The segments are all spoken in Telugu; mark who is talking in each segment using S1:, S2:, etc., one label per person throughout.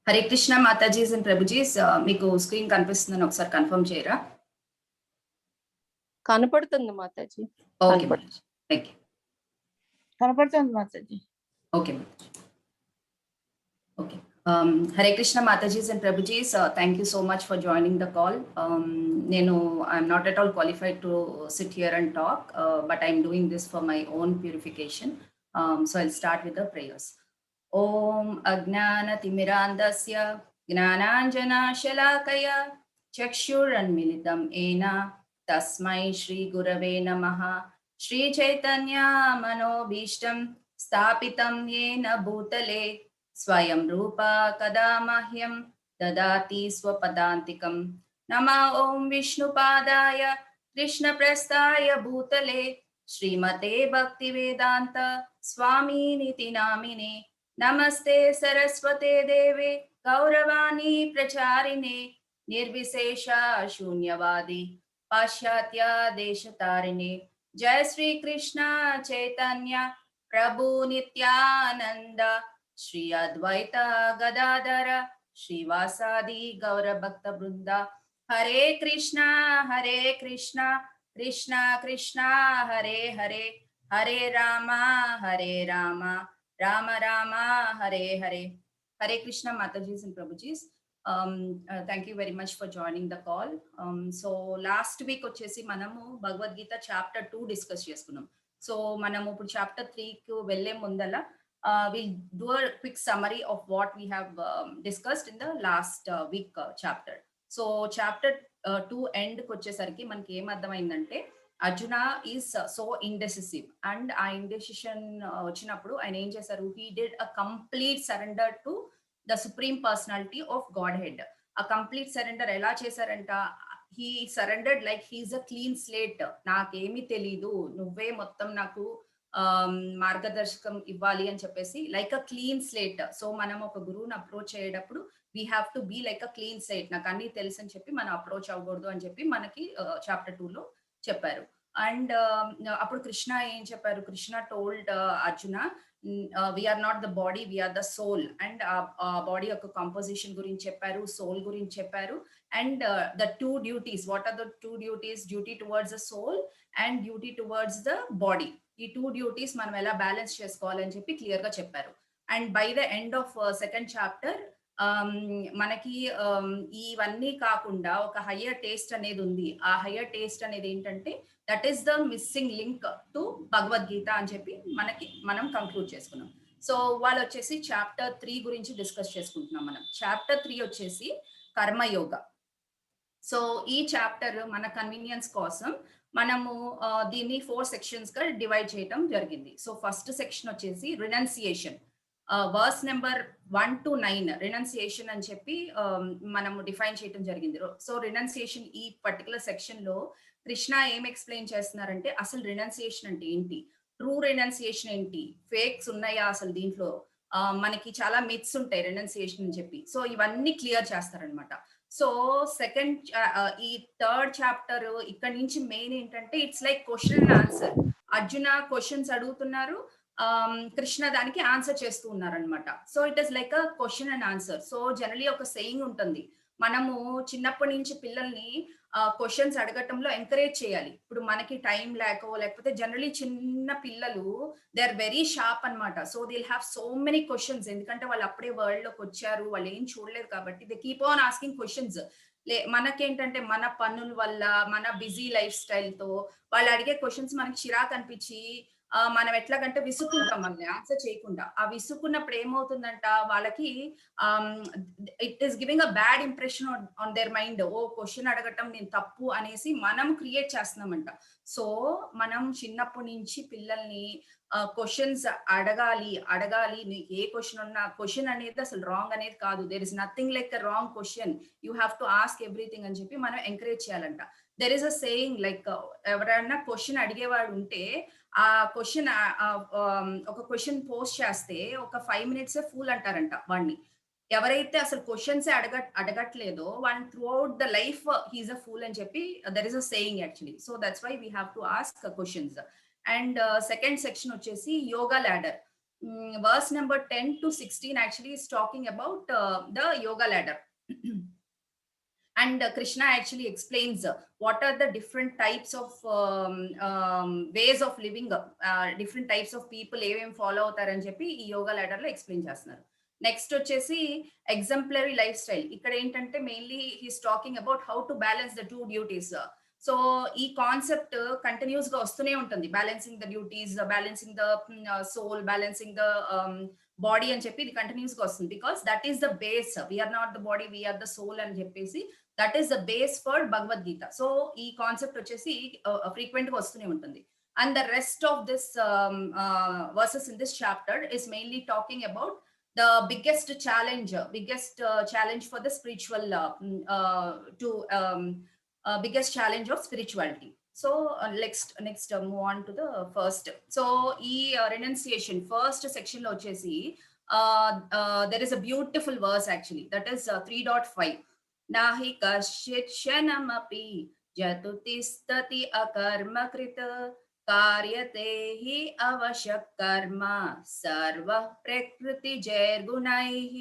S1: హరే కృష్ణ మాతాజీస్ అండ్ ప్రభుజీస్, మీకు స్క్రీన్ కనిపిస్తుందని ఒకసారి కన్ఫర్మ్ చేయరా?
S2: కనపడుతుంది మాతాజీ.
S1: Okay mataji, thank you.
S2: కనపడుతుంది మాతాజీ.
S1: Okay mataji. Okay. Hare Krishna matajis and prabhujis, thank you so much for joining the call. నేను I'm not at all qualified to sit here and talk, but I'm doing this for my own purification. So I'll start with the prayers. ఓం అజ్ఞానతిమిరాంధస్య జ్ఞానాంజనశలాకయా చక్షురన్మిలితం ఏన తస్మై శ్రీగురవే నమః. శ్రీచైతన్య మనోభీష్టం స్థాపితం येन భూతలే స్వయం రూపా కదా మహ్యం దదాతి స్వపదాంతికం. నమః ఓం విష్ణుపాదాయ కృష్ణప్రస్థాయ భూతలే శ్రీమతే భక్తివేదాంత స్వామినితి నామినే. నమస్తే సరస్వతే దేవే గౌరవాణి ప్రచారిణే నిర్విశేష శూన్యవాది పాశ్చాత్య దేశతారిణే. జయ శ్రీ కృష్ణ చైతన్య ప్రభు నిత్యానంద శ్రీ అద్వైత గదాధర శ్రీవాసాది గౌర భక్త బృంద. Hare Krishna Krishna Krishna Hare Hare, Hare Rama Rama Rama Hare Hare. Hare Krishna matajis and prabhujis, thank you very much for joining the call. So last week వచ్చేసి మనము భగవద్గీత చాప్టర్ 2 డిస్కస్ చేసుకున్నాం. సో మనము ఇప్పుడు చాప్టర్ 3కి వెళ్ళే ముందల we'll do a quick summary of what we have discussed in the last week chapter. So chapter 2 end కి వచ్చేసరికి మనకి ఏం అర్థమైందంటే, Arjuna is so indecisive and ఆ ఇండెసిషన్ వచ్చినప్పుడు ఆయన ఏం చేశారు, he did a complete surrender to the supreme personality of Godhead. ఆ కంప్లీట్ సరెండర్ ఎలా చేశారంట, he surrendered like he is a clean slate. నాకేమీ తెలీదు, నువ్వే మొత్తం నాకు మార్గదర్శకం ఇవ్వాలి అని చెప్పేసి, like a clean slate. So మనం ఒక గురువుని అప్రోచ్ అయ్యేటప్పుడు we have to be like a clean slate. నాకు అన్ని తెలుసు అని చెప్పి మనం అప్రోచ్ అవ్వకూడదు అని చెప్పి మనకి చాప్టర్ 2లో చెప్పారు. అండ్ అప్పుడు కృష్ణ ఏం చెప్పారు, Krishna told Arjuna, we are not the body, we are the soul. And body యొక్క కంపోజిషన్ గురించి చెప్పారు, సోల్ గురించి చెప్పారు. And the 2 duties, what are the 2 duties, duty towards the soul and duty towards the body. ఈ 2 డ్యూటీస్ మనం ఎలా బ్యాలెన్స్ చేసుకోవాలని చెప్పి క్లియర్ గా చెప్పారు. And by the end of second chapter మనకి ఇవన్నీ కాకుండా ఒక హయ్యర్ టేస్ట్ అనేది ఉంది. ఆ హయ్యర్ టేస్ట్ అనేది ఏంటంటే, that is the missing link to Bhagavad Gita అని చెప్పి మనం కంక్లూడ్ చేసుకున్నాం. సో వాళ్ళు వచ్చేసి చాప్టర్ 3 గురించి డిస్కస్ చేసుకుంటున్నాం మనం. చాప్టర్ 3 వచ్చేసి కర్మయోగ. సో ఈ చాప్టర్ మన కన్వీనియన్స్ కోసం మనము దీన్ని 4 సెక్షన్స్ గా డివైడ్ చేయడం జరిగింది. సో ఫస్ట్ సెక్షన్ వచ్చేసి renunciation, verse number 1 to 9 renunciation అని చెప్పి మనము డిఫైన్ చేయడం జరిగింది. సో రినౌన్సియేషన్ ఈ పర్టికులర్ సెక్షన్ లో కృష్ణ ఏం ఎక్స్ప్లెయిన్ చేస్తున్నారంటే, అసలు రినౌన్సియేషన్ అంటే ఏంటి, ట్రూ రినౌన్సియేషన్ ఏంటి, ఫేక్స్ ఉన్నాయా అసలు దీంట్లో, మనకి చాలా మిత్స్ ఉంటాయి రినౌన్సియేషన్ అని చెప్పి. సో ఇవన్నీ క్లియర్ చేస్తారనమాట. సో సెకండ్ ఈ థర్డ్ చాప్టర్ ఇక్కడ నుంచి మెయిన్ ఏంటంటే, it's like question and answer. Arjuna questions అడుగుతున్నారు, కృష్ణ దానికి ఆన్సర్ చేస్తూ ఉన్నారనమాట. So it is like a question and answer. So generally ఒక సెయింగ్ ఉంటుంది, మనము చిన్నప్పటి నుంచి పిల్లల్ని క్వశ్చన్స్ అడగటంలో ఎంకరేజ్ చేయాలి. ఇప్పుడు మనకి టైం లేకపోతే జనరలీ చిన్న పిల్లలు దే ఆర్ వెరీ షార్ప్ అనమాట. So they have so many questions, ఎందుకంటే వాళ్ళు అప్పుడే వరల్డ్ లోకి వచ్చారు, వాళ్ళు ఏం చూడలేదు కాబట్టి they keep on asking questions. మనకేంటంటే మన పనుల వల్ల, మన బిజీ లైఫ్ స్టైల్ తో వాళ్ళు అడిగే క్వశ్చన్స్ మనకి చిరాకు అనిపించి మనం ఎట్లాగంటే విసుక్కుంటాం మనల్ని ఆన్సర్ చేయకుండా. ఆ విసుక్కున్నప్పుడు ఏమవుతుందంట, వాళ్ళకి it is giving a bad impression on their mind. ఓ క్వశ్చన్ అడగటం నేను తప్పు అనేసి మనం క్రియేట్ చేస్తున్నామంట. సో మనం చిన్నప్పటి నుంచి పిల్లల్ని క్వశ్చన్స్ అడగాలి. ఏ క్వశ్చన్ ఉన్నా, క్వశ్చన్ అనేది అసలు రాంగ్ అనేది కాదు, there is nothing like a wrong question, you have to ask everything అని చెప్పి మనం ఎంకరేజ్ చేయాలంట. There is a saying like, ఎవరైనా క్వశ్చన్ అడిగేవాడు ఉంటే ఆ క్వశ్చన్ ఒక క్వశ్చన్ పోస్ట్ చేస్తే ఒక 5 minutes ఫూల్ అంటారంట వాడిని. ఎవరైతే అసలు క్వశ్చన్స్ అడగట్లేదో వాళ్ళని throughout the life he is a fool అని చెప్పి there is a saying actually. So that's why we have to ask questions. And second section వచ్చేసి yoga ladder. verse number 10 to 16 actually is talking about the yoga ladder. And Krishna actually explains what are the different types of ways of living, different types of people ఏమేమి ఫాలో అవుతారని చెప్పి ఈ యోగా లెటర్ లో ఎక్స్ప్లెయిన్ చేస్తున్నారు. నెక్స్ట్ వచ్చేసి ఎగ్జాంపులరీ లైఫ్ స్టైల్. ఇక్కడ ఏంటంటే mainly he's talking about how to balance the two duties. So ఈ కాన్సెప్ట్ కంటిన్యూస్ గా వస్తూనే ఉంటుంది. Balancing the duties, balancing the soul, balancing the body అని చెప్పి ఇది కంటిన్యూస్ గా వస్తుంది. Because that is the base. We are not the body, we are the soul అని చెప్పేసి that is the base for Bhagavad Gita. So ఈ కాన్సెప్ట్ వచ్చేసి ఫ్రీక్వెంట్ గా వస్తూనే ఉంటుంది. And the rest of this versus in this chapter is mainly talking about the biggest challenge for the spiritual biggest challenge of spirituality. So next move on to the first. So renunciation first section lo vachesi there is a beautiful verse actually, that is 3.5. nahi kashit shanamapi jatutistati akarma krita कार्यते हि आवश्यक कर्म सर्व प्रकृति जैर गुणैः.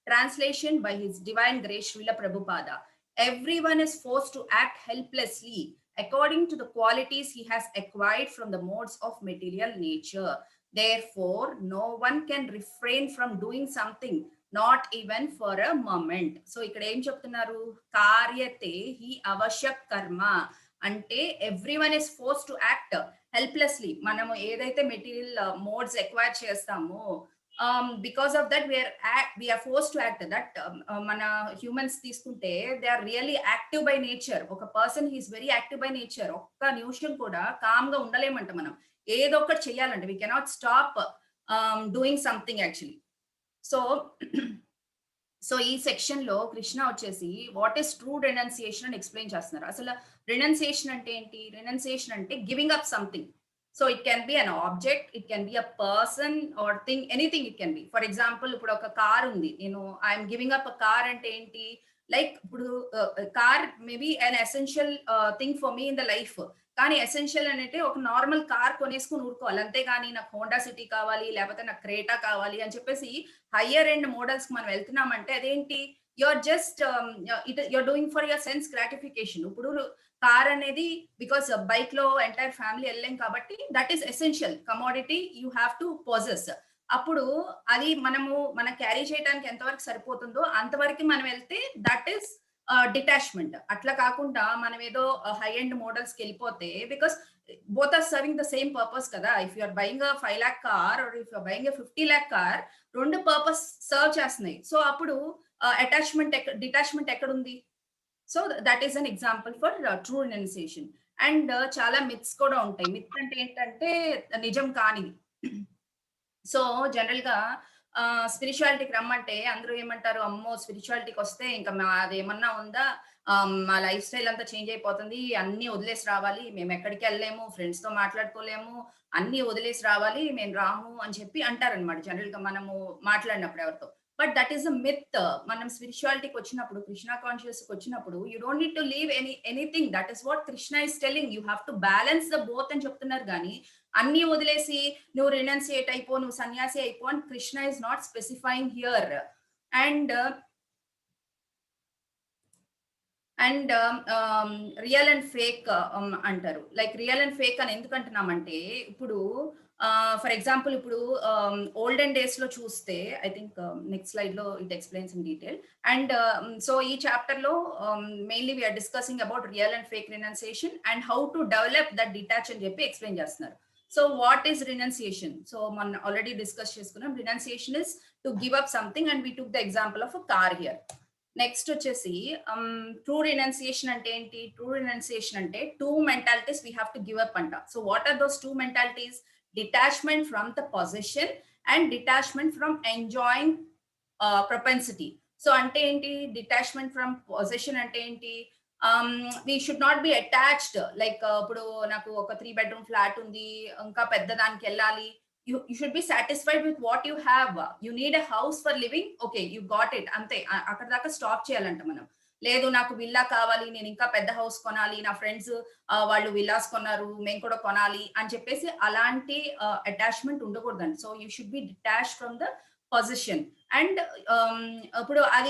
S1: Translation by His Divine Grace Srila Prabhupada. Everyone is forced to act helplessly according to the qualities he has acquired from the modes of material nature. Therefore, no one can refrain from doing something, not even for a moment. So ఇక్కడ ఏం చెప్తున్నారు? కార్యతే హి అవశ్యక్ కర్మ అంటే everyone is force to act helplessly. మనము ఏదైతే మెటీరియల్ మోడ్స్ ఎక్వైర్ చేస్తామో because of that we're force to act. That మన హ్యూమన్స్ తీసుకుంటే they are really active by nature. ఒక person he's very active by nature. ఒక్క నిమిషం కూడా కామ్ గా ఉండలేమంట. మనం ఏదో ఒకటి చెయ్యాలంటే we cannot stop doing something actually. So ఈ సెక్షన్ లో కృష్ణ వచ్చేసి వాట్ ఈస్ ట్రూ రెనౌన్సియేషన్ అని ఎక్స్ప్లెయిన్ చేస్తున్నారు. అసలు రెనౌన్సియేషన్ అంటే ఏంటి? రెనౌన్సియేషన్ అంటే giving up something. So it can be an object, it can be a person are thing, anything it can be. For example ఇప్పుడు ఒక కార్ ఉంది, నేను I'm giving up a car అంటే ఏంటి? లైక్ ఇప్పుడు car maybe an essential thing for me in the life. కానీ ఎసెన్షియల్ అంటే ఒక నార్మల్ కార్ కొనేసుకుని ఊరుకోవాలి, అంతేగాని నాకు హోండా సిటీ కావాలి లేకపోతే నాకు క్రేటా కావాలి అని చెప్పేసి హయ్యర్ ఎండ్ మోడల్స్ కి మనం వెళ్తున్నామంటే అదేంటి? You are just you are doing for your sense gratification. ఇప్పుడు కార్ అనేది బికాస్ బైక్ లో ఎంటైర్ ఫ్యామిలీ వెళ్ళలేం కాబట్టి that is essential commodity, you have to possess. అప్పుడు అది మనం క్యారీ చేయడానికి ఎంతవరకు సరిపోతుందో అంతవరకు మనం వెళ్తే దట్ ఈస్ డిటాచ్మెంట్. అట్లా కాకుండా మనం ఏదో హై ఎండ్ మోడల్స్ కి వెళ్ళిపోతే, because both are serving the same purpose కదా. If you're buying a 5 lakh car or if you're buying a 50 lakh car, రెండు పర్పస్ సర్వ్ చేస్తున్నాయి. సో అప్పుడు అటాచ్మెంట్ డిటాచ్మెంట్ ఎక్కడుంది? So that is an example for true renunciation. And చాలా మిత్స్ కూడా ఉంటాయి. మిత్ అంటే ఏంటంటే నిజం కానిది. సో జనరల్ గా స్పిరిచువాలిటీకి రమ్మంటే అందరూ ఏమంటారు? అమ్మో స్పిరిచువాలిటీకి వస్తే ఇంకా అది ఏమన్నా ఉందా, మా లైఫ్ స్టైల్ అంతా చేంజ్ అయిపోతుంది, అన్ని వదిలేసి రావాలి, మేము ఎక్కడికి వెళ్ళలేము, ఫ్రెండ్స్ తో మాట్లాడుకోలేము, అన్ని వదిలేసి రావాలి, మేము రాము అని చెప్పి అంటారనమాట జనరల్ గా మనము మాట్లాడినప్పుడు ఎవరితో. But that is a myth. మనం స్పిరిచువాలిటీకి వచ్చినప్పుడు, కృష్ణ కాన్షియస్ కి వచ్చినప్పుడు, you don't need to leave anything. That is what Krishna is telling. You have to balance the both అని చెప్తున్నారు. కానీ అన్ని వదిలేసి నువ్వు రినౌన్సియేట్ అయిపో, నువ్వు సన్యాసి అయిపో అని Krishna is not specifying here. And real and fake అంటారు. లైక్ రియల్ అండ్ ఫేక్ అని ఎందుకు అంటున్నామంటే, ఇప్పుడు ఫర్ ఎగ్జాంపుల్ ఇప్పుడు ఓల్డెన్ డేస్ లో చూస్తే, ఐ థింక్ నెక్స్ట్ స్లైడ్ లో it explains in detail. And so ఈ చాప్టర్ లో mainly we are discussing about real and fake renunciation and how to develop that detach అని చెప్పి ఎక్స్ప్లెయిన్ చేస్తున్నారు. So what is renunciation? So మనం ఆల్రెడీ డిస్కస్ చేసుకున్నాం. Renunciation is to give up something and we took the example of a car here. Next వచ్చేసి ట్రూ రినౌన్సియేషన్ అంటే ఏంటి? ట్రూ రినౌన్సియేషన్ అంటే two mentalities we have to give up అంట. So what are those two mentalities? Detachment from the possession and detachment from enjoying propensity. So ante enti detachment from possession ante enti? We should not be attached. Like ఇప్పుడు నాకు ఒక 3 bedroom flat ఉంది, ఇంకా పెద్ద దానికి వెళ్ళాలి. You should be satisfied with what you have. You need a house for living. Okay, you got it. అంతే, అక్కడ దాకా స్టాప్ చేయాలంట మనం. లేదు నాకు విల్లా కావాలి, నేను ఇంకా పెద్ద హౌస్ కొనాలి, నా ఫ్రెండ్స్ వాళ్ళు విల్లాస్ కొన్నారు, మేము కూడా కొనాలి అని చెప్పేసి అలాంటి అటాచ్‌మెంట్ ఉండకూడదండి. So, you should B detached from the position. And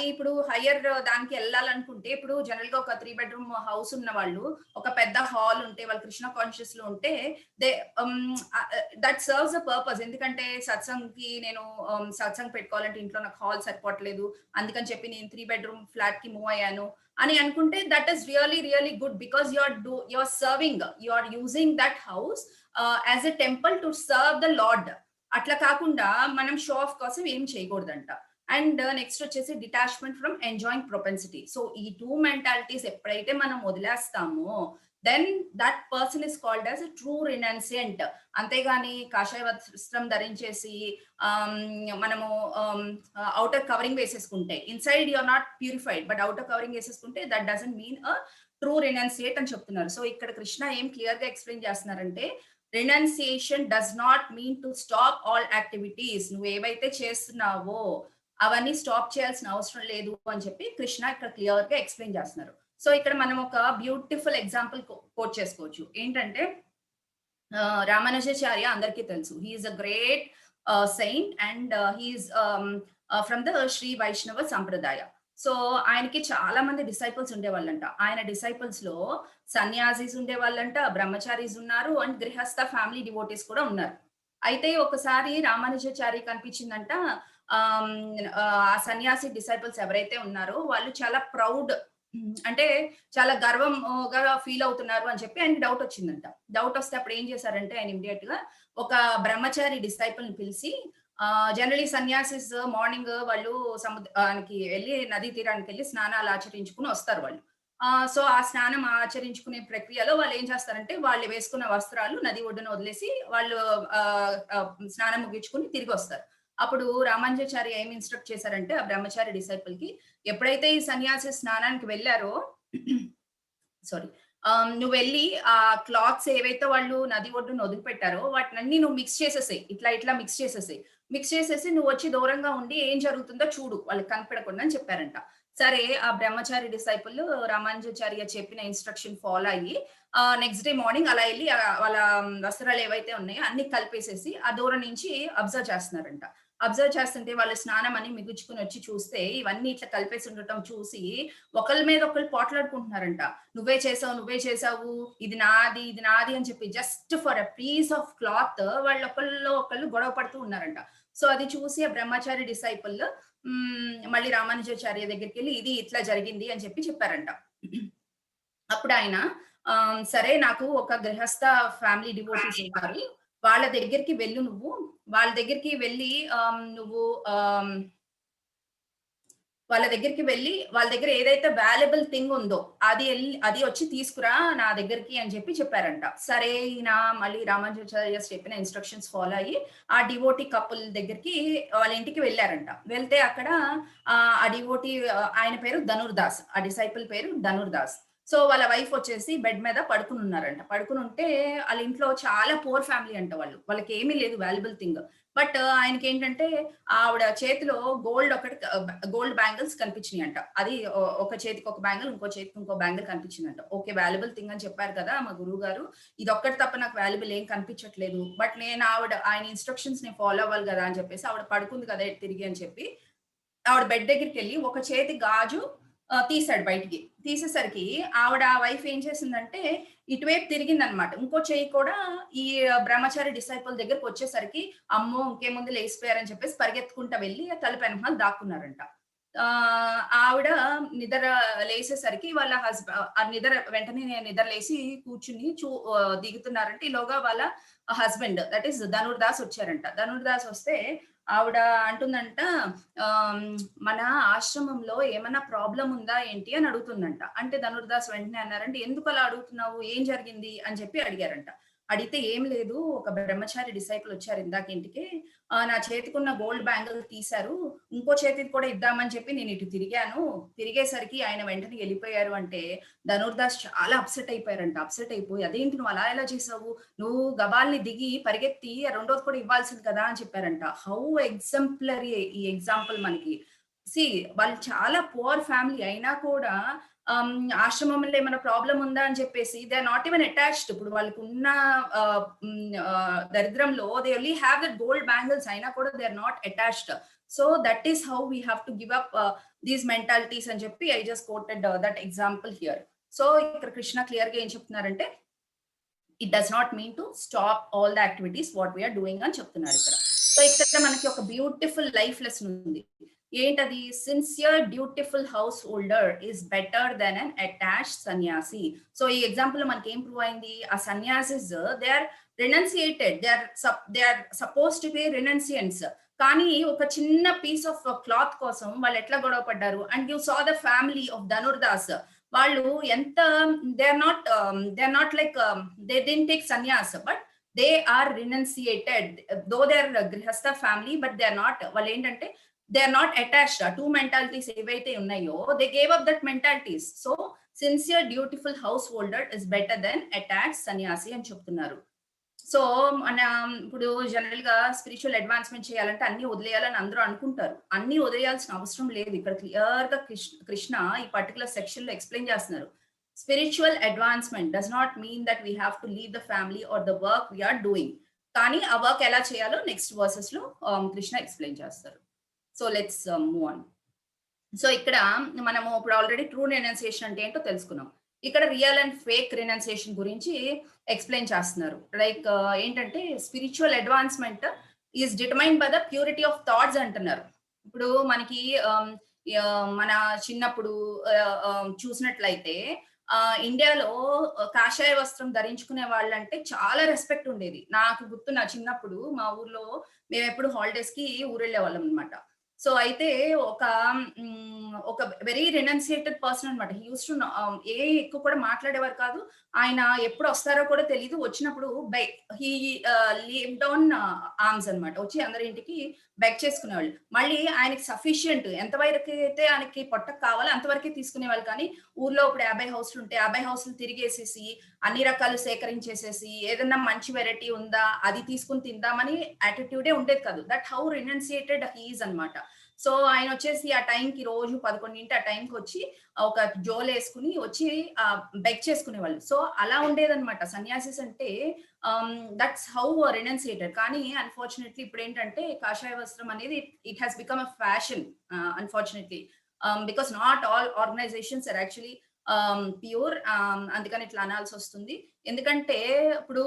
S1: ఇప్పుడు హైయర్ దానికి ఎళ్ళాలనుకుంటే ఇప్పుడు జనరల్‌గా ఒక 3 బెడ్‌రూమ్ హౌస్ ఉన్న వాళ్ళు ఒక పెద్ద హాల్ ఉంటే వాళ్ళు కృష్ణ కాన్షియస్‌లో ఉంటే దే హ్మ్, దట్ సర్వ్స్ అ పర్పస్. ఎందుకంటే సత్సంగ్‌కి నేను సత్సంగ్ పెట్టుకోవాలంటే ఇంట్లో నాకు హాల్ సరిపోవట్లేదు. అందుకని చెప్పి నేను 3 బెడ్‌రూమ్ ఫ్లాట్‌కి మూవ్ అయ్యాను అని అనుకుంటే that is really good because you are serving, you are using that house as a temple to serve the Lord. అట్లా కాకుండా మనం షో ఆఫ్ కోసం ఏం చేయకూడదంట. అండ్ నెక్స్ట్ వచ్చేసి detachment from enjoying propensity. So, ఈ 2 మెంటాలిటీస్ ఎప్పుడైతే మనం వదిలేస్తామో then that person is called as a true renunciant. అంతేగాని కాషాయ వస్త్రం ధరించేసి మనము ఔటర్ కవరింగ్ వేసేసుకుంటే inside you are not purified. But outer covering వేసేసుకుంటే that doesn't mean a true renunciate అని చెప్తున్నారు. సో, ఇక్కడ కృష్ణ ఏం క్లియర్‌గా ఎక్స్‌ప్లెయిన్ చేస్తున్నారంటే renunciation does not mean to stop all activities. నువ్వేవైతే చేస్తున్నావో అవన్నీ స్టాప్ చేయాల్సిన అవసరం లేదు అని చెప్పి కృష్ణ ఇక్కడ క్లియర్‌గా ఎక్స్‌ప్లెయిన్ చేస్తున్నారు. సో, ఇక్కడ మనం ఒక బ్యూటిఫుల్ ఎగ్జాంపుల్ కోట్ చేసుకోవచ్చు. ఏంటంటే రామానుజాచార్య అందరికీ తెలుసు. He is a great saint and he is from the Sri Vaishnava Sampradaya. So, ఆయనకి చాలా మంది డిసైపుల్స్ ఉండేవాళ్ళంట. ఆయన డిసైపుల్స్‌లో సన్యాసీస్ ఉండేవాళ్ళంట, బ్రహ్మచారీస్ ఉన్నారు అండ్ గృహస్థ ఫ్యామిలీ డివోటీస్ కూడా ఉన్నారు. అయితే ఒకసారి రామానుజాచారి కనిపించిందంట. ఆ సన్యాసి డిసైపుల్స్ ఎవరైతే ఉన్నారో వాళ్ళు చాలా ప్రౌడ్, అంటే చాలా గర్వంగా ఫీల్ అవుతున్నారు అని చెప్పి ఆయనకి డౌట్ వచ్చిందంట. డౌట్ వస్తే అప్పుడు ఏం చేశారంటే ఆయన ఇమ్మీడియేట్‌గా ఒక బ్రహ్మచారి డిసైపుల్‌ని పిలిచి జనరల్లీ సన్యాసిస్ మార్నింగ్ వాళ్ళు సముద్రానికి వెళ్లి నదీ తీరానికెళ్లి స్నానాలు ఆచరించుకొని వస్తారు వాళ్ళు. సో, ఆ స్నానం ఆచరించుకునే ప్రక్రియలో వాళ్ళేం చేస్తారంటే, వాళ్ళు వేసుకున్న వస్త్రాలు నది ఒడ్డున వదిలేసి వాళ్ళు స్నానం ముగించుకొని తిరిగొస్తారు. అప్పుడు రామానుజాచార్య ఏమి ఇన్‌స్ట్రక్ట్ చేశారంటే, ఆ బ్రహ్మచారి డిసైపుల్‌కి ఎప్పుడైతే ఈ సన్యాసి స్నానానికి వెళ్లారో సారీ. నువ్వెళ్లి ఆ క్లాత్స్ ఏవైతే వాళ్ళు నది ఒడ్డున వదిలిపెట్టారో వాటినన్నీ నువ్వు మిక్స్ చేసేసేయి. ఇట్లా మిక్స్ చేసేసేయి. మిక్స్ చేసేసి నువ్వొచ్చి దూరంగా ఉండి ఏం జరుగుతుందో చూడు వాళ్ళకి కనపడకుండా అని చెప్పారంట. సరే ఆ బ్రహ్మచారి డిసైపుల్ రామానుజాచార్య చెప్పిన ఇన్‌స్ట్రక్షన్ ఫాలో అయ్యి నెక్స్ట్ డే మార్నింగ్ అలా ఎళ్లి వాళ్ళ వస్త్రాలు ఏవైతే ఉన్నాయో అన్ని కలిపేసేసి ఆ దూరం నుంచి అబ్జర్వ్ చేస్తున్నారంట. అబ్జర్వ్ చేస్తుంటే వాళ్ళు స్నానం అని మిగుచుకొని వచ్చి చూస్తే ఇవన్నీ ఇట్లా కలిపేసి ఉండటం చూసి ఒకళ్ళ మీద ఒకళ్ళు పోట్లాడుకుంటున్నారంట. నువ్వే చేసావు. ఇది నాది అని చెప్పి just for a piece of cloth వాళ్ళు ఒకళ్ళు ఒకళ్ళు గొడవ పడుతూ ఉన్నారంట. సో, అది చూసి ఆ బ్రహ్మచారి డిసైపుల్ మళ్ళీ రామానుజాచార్య దగ్గరికెళ్ళి ఇది ఇట్లా జరిగింది అని చెప్పి చెప్పారంట. అప్పుడాయన సరే నాకు ఒక గృహస్థ ఫ్యామిలీ డివోటీస్ ఉన్నారు. వాళ్ళ దగ్గరికి వెళ్ళు నువ్వు. వాళ్ళ దగ్గరికి వెళ్లి నువ్వు ఆహ్, వాళ్ళ దగ్గరికి వెళ్లి వాళ్ళ దగ్గర ఏదైతే వాల్యుబుల్ థింగ్ ఉందో అది వచ్చి తీసుకురా నా దగ్గరికి అని చెప్పి చెప్పారంట. సరే ఈయన మళ్ళీ రామానుజాచార్య చెప్పిన ఇన్‌స్ట్రక్షన్స్ ఫాలో అయ్యి ఆ డివోటీ కపుల్ దగ్గరికి వాళ్ళ ఇంటికి వెళ్లారంట. వెళ్తే అక్కడ ఆ డివోటీ ఆయన పేరు ధనుర్దాస్. ఆ డిసైపుల్ పేరు ధనుర్దాస్. సో, వాళ్ళ వైఫ్ వచ్చేసి బెడ్ మీద పడుకొనున్నారంట. పడుకొనుంటే ఆళ్ళ ఇంట్లో చాలా పూర్ ఫ్యామిలీ అంట వాళ్ళు. వాళ్ళకేమీ లేదు వాల్యుబుల్ థింగ్. బట్ ఆయనకేంటంటే ఆవిడ చేతిలో గోల్డ్ బ్యాంగిల్స్ కనిపించినియంట. అది ఒక చేతికి ఒక బ్యాంగిల్, ఇంకో చేతికి ఇంకో బ్యాంగిల్ కనిపించిందంట. ఓకే. వాల్యుబుల్ థింగ్ అని చెప్పారు కదా! మా గురువు గారు. ఇదొక్కటి తప్ప నాకు వాల్యుబుల్ ఏం కనిపించట్లేదు. బట్ ఆయన ఇన్‌స్ట్రక్షన్స్ నేను ఫాలో అవ్వాలి గదా! అని చెప్పేసి ఆవిడ పడుకుంది కదా! తిరిగి అని చెప్పి ఆవిడ బెడ్ దగ్గరికెళ్ళి ఒక చేతి గాజు తీసాడు బయటికి. తీసేసరికి ఆవిడ వైఫ్ ఏం చేసిందంటే ఇటువైపు తిరిగిందనమాట. ఇంకో చెయ్యి కూడా ఈ బ్రహ్మచారి డిసైపుల్ దగ్గరకొచ్చేసరికి అమ్మో! ఇంకేముంది లేసిపోయారని చెప్పేసి పరిగెత్తుకుంటా వెళ్లి తలుపు వెనకమాల దాక్కున్నారంట. ఆవిడ నిద్ర లేసేసరికి వాళ్ళ వెంటనే నిద్ర లేసి కూర్చుని దిగుతున్నారంటే ఈలోగా వాళ్ళ హస్బెండ్ దట్ ఈస్ ధనుర్దాస్ వచ్చారంట. ధనుర్దాస్ వస్తే ఆవిడ అంటుందంట ఆహ్, మన ఆశ్రమంలో ఏమన్నా ప్రాబ్లమ్ ఉందా ఏంటి అని అడుగుతుందంట. అంటే ధనుర్దాస్ వెంటనే అన్నారంటే, "ఎందుకలా అడుగుతున్నావు? ఏం జరిగింది?" అని చెప్పి అడిగారంట. అడిగితే, "ఏం లేదు. ఒక బ్రహ్మచారి డిసైపుల్ వచ్చారు ఇందాక ఇంటికి. నా చేతికున్న గోల్డ్ బ్యాంగిల్ తీశారు. ఇంకో చేతిది కూడా ఇద్దామని చెప్పి నేను ఇటు తిరిగాను. తిరిగేసరికి ఆయన వెంటనే ఎళ్ళిపోయారు" అంటే ధనుర్దాస్ చాలా అప్‌సెట్ అయిపోయారంట. అప్‌సెట్ అయిపోయి, "అదేంటి నువ్వు అలా ఎలా చేసావు? నువ్వు గబాల్ని దిగి పరిగెత్తి రెండోది కూడా ఇవ్వాల్సింది కదా!" అని చెప్పారంట. హౌ ఎగ్జాంపులరీ ఈ ఎగ్జాంపుల్ మనకి. సి వాళ్ళు చాలా పువర్ ఫ్యామిలీ అయినా కూడా ఆశ్రమంలో ఏమైనా ప్రాబ్లమ్ ఉందా అని చెప్పేసి they are not even attached. ఇప్పుడు వాళ్ళకి ఉన్న దరిద్రంలో they only have that gold bangles అయినా కూడా they are not attached. So that is how we have to give up these mentalities అని చెప్పి I just quoted that example here. So ఇక్కడ కృష్ణ క్లియర్ గా ఏం చెప్తున్నారంటే it does not mean to stop all the activities what we're doing అని చెప్తున్నారు ఇక్కడ. సో ఇక్కడ మనకి ఒక బ్యూటిఫుల్ లైఫ్ లెసన్ ఉంది. ఏంటది? Sincere dutiful house holder is better than an attached sanyasi. So ఈ ఎగ్జాంపుల్ లో మనకి ఏం ప్రూవ్ అయింది? ఆ sanyasis they are renunciated, they are suppose to be renunciants. కానీ ఒక చిన్న పీస్ ఆఫ్ క్లాత్ కోసం వాళ్ళు ఎట్లా గొడవ పడ్డారు. And you saw the family of Dhanurdas. వాళ్ళు ఎంత they are not like they didn't take sanyas but they are renunciated. Though they are grihastha family but they are not, వాళ్ళు ఏంటంటే దే ఆర్ నాట్ అటాచ్డ్. ఆ టూ మెంటాలిటీస్ ఏవైతే ఉన్నాయో they gave up that mentalities. So sincere dutiful house holder is better than attached sanyasi అని చెప్తున్నారు. సో మన ఇప్పుడు జనరల్ గా స్పిరిచువల్ అడ్వాన్స్మెంట్ చేయాలంటే అన్ని వదిలేయాలని అందరూ అనుకుంటారు. అన్ని వదిలేయాల్సిన అవసరం లేదు. ఇక్కడ క్లియర్ గా కృష్ణ ఈ పర్టికులర్ సెక్షన్ లో ఎక్స్ప్లెయిన్ చేస్తున్నారు. Spiritual advancement does not mean that we have to leave the family or the work we are doing. కానీ ఆ వర్క్ ఎలా చేయాలో నెక్స్ట్ వర్సెస్ లో కృష్ణ ఎక్స్ప్లెయిన్ చేస్తారు. So let's move on. So ఇక్కడ మనము ఇప్పుడు ఆల్రెడీ ట్రూ రెనౌన్సియేషన్ అంటే ఏంటో తెలుసుకున్నాం. ఇక్కడ రియల్ అండ్ ఫేక్ రెనౌన్సియేషన్ గురించి ఎక్స్ప్లెయిన్ చేస్తున్నారు. లైక్ ఏంటంటే spiritual advancement is determined by the purity of thoughts అంటున్నారు. ఇప్పుడు మనకి మన చిన్నప్పుడు చూసినట్లయితే ఇండియాలో కాషాయ వస్త్రం ధరించుకునే వాళ్ళంటే చాలా రెస్పెక్ట్ ఉండేది. నాకు గుర్తు, నా చిన్నప్పుడు మా ఊర్లో మేము ఎప్పుడు హాలిడేస్ కి ఊరు వెళ్ళే వాళ్ళం అనమాట. సో అయితే ఒక వెరీ రెనౌన్సియేటెడ్ పర్సన్ అనమాట. హీ యూస్ టు ఎక్కువ కూడా మాట్లాడేవారు కాదు. ఆయన ఎప్పుడు వస్తారో కూడా తెలియదు. వచ్చినప్పుడు హీ లీవ్డ్ ఆన్ ఆర్మ్స్ అనమాట. వచ్చి అందరి ఇంటికి బెగ్ చేసుకునేవాళ్ళు. మళ్ళీ ఆయనకి సఫిషియంట్ ఎంతవరకు అయితే ఆయనకి పొట్టకు కావాలో అంతవరకే తీసుకునేవాళ్ళు. కానీ ఊర్లో ఇప్పుడు 50 హౌస్లు ఉంటే 50 హౌస్లు తిరిగేసేసి అన్ని రకాలు సేకరించేసేసి ఏదన్నా మంచి వెరైటీ ఉందా అది తీసుకుని తిందామని యాటిట్యూడే ఉండేది కాదు. దట్ హౌ రెనౌన్సియేటెడ్ హీఈస్ అనమాట. సో ఆయన వచ్చేసి ఆ టైంకి రోజు 11 ఆ టైంకి వచ్చి ఒక జోలు వేసుకుని వచ్చి బెగ్ చేసుకునేవాళ్ళు. సో అలా ఉండేదన్నమాట సన్యాసిస్ అంటే. That's how renunciated. కానీ అన్ఫార్చునేట్లీ ఇప్పుడు ఏంటంటే కాషాయ వస్త్రం అనేది it has become a fashion unfortunately, because not all organisations are actually pure. అందుకని ఇట్లా అనాల్సి వస్తుంది. ఎందుకంటే ఇప్పుడు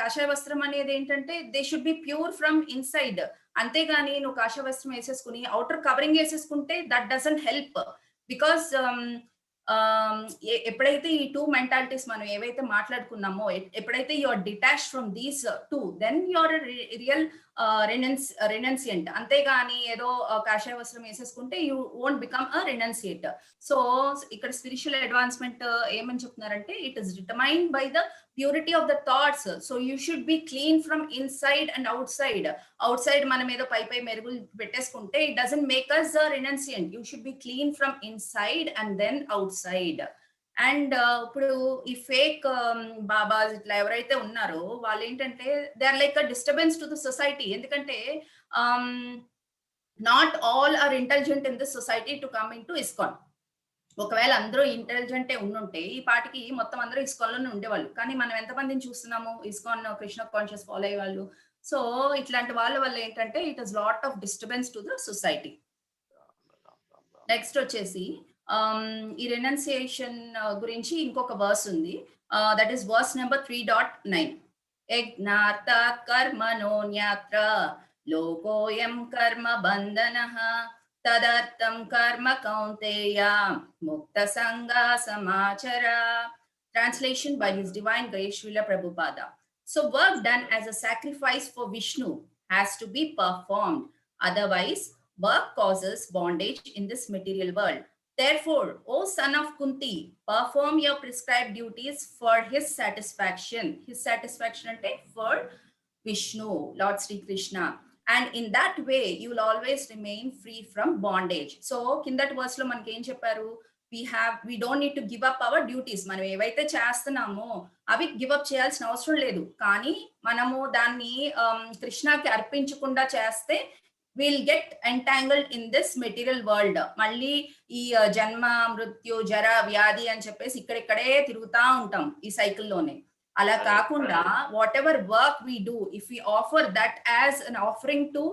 S1: కాషాయ వస్త్రం అనేది ఏంటంటే they should be pure from inside. అంతేగాని నువ్వు కాషాయ వస్త్రం వేసేసుకుని అవుటర్ కవరింగ్ వేసేసుకుంటే దట్ డజంట్ హెల్ప్. బికాస్ ఎప్పుడైతే ఈ టూ మెంటాలిటీస్ మనం ఏవైతే మాట్లాడుకున్నామో, ఎప్పుడైతే you are detached from these two, then you are real renunciant. అంతేగాని ఏదో కాషాయ వస్త్రం వేసేసుకుంటే you won't become a renunciate. So ఇక్కడ స్పిరిచువల్ అడ్వాన్స్మెంట్ ఏమని చెప్తున్నారంటే it is determined by the purity of the thoughts. So you should be clean from inside and outside. Outside మనం ఏదో పై మెరుగులు పెట్టేసుకుంటే it doesn't make us renunciant. You should be clean from inside and then outside. And ఇప్పుడు ఈ ఫేక్ బాబాస్ ఇట్లా ఎవరైతే ఉన్నారో వాళ్ళు ఏంటంటే they are like a disturbance to the society. ఎందుకంటే not all are intelligent in this society to come into ISKCON. ఒకవేళ అందరూ ఇంటెలిజెంటే ఉండుంటే ఈ పాటికి మొత్తం అందరూ ఇస్కాన్ లోనే ఉండేవాళ్ళు. కానీ మనం ఎంతమందిని చూస్తున్నాము ఇస్కాన్ కృష్ణ కాన్షియస్ ఫాలో అయ్యే వాళ్ళు. సో ఇట్లాంటి వాళ్ళ వల్ల ఏంటంటే it is lot of disturbance to the society. Next వచ్చేసి ఈ రెనౌన్సియేషన్ గురించి ఇంకొక వర్స్ ఉంది. That is verse number 3.9. యజ్ఞార్థాత్ కర్మణోన్యత్ర లోకోయం కర్మ బంధనః తదర్థం కర్మ కౌంతేయ ముక్త సంగా సమాచర. Translation by His Divine Grace Srila Prabhupada. So work done as a sacrifice for Vishnu has to be performed. Otherwise, work causes bondage in this material world. Therefore, O son of Kunti, perform your prescribed duties for his satisfaction. His satisfaction ante for Vishnu, Lord Sri Krishna. And in that way, you will always remain free from bondage. So, kindati verse lo manaki em chepparu, we don't need to give up our duties. మనం ఏవైతే చేస్తున్నామో అవి గివ్ అప్ చేయాల్సిన అవసరం లేదు. కానీ మనము దాన్ని కృష్ణకి అర్పించకుండా చేస్తే will get entangled in this material world. మళ్ళీ ఈ జన్మ మృత్యు జర వ్యాధి అని చెప్పేసి ఇక్కడిక్కడే తిరుగుతా ఉంటాం ఈ సైకిల్లోనే. అలా కాకుండా whatever work we do, if we offer that as an offering to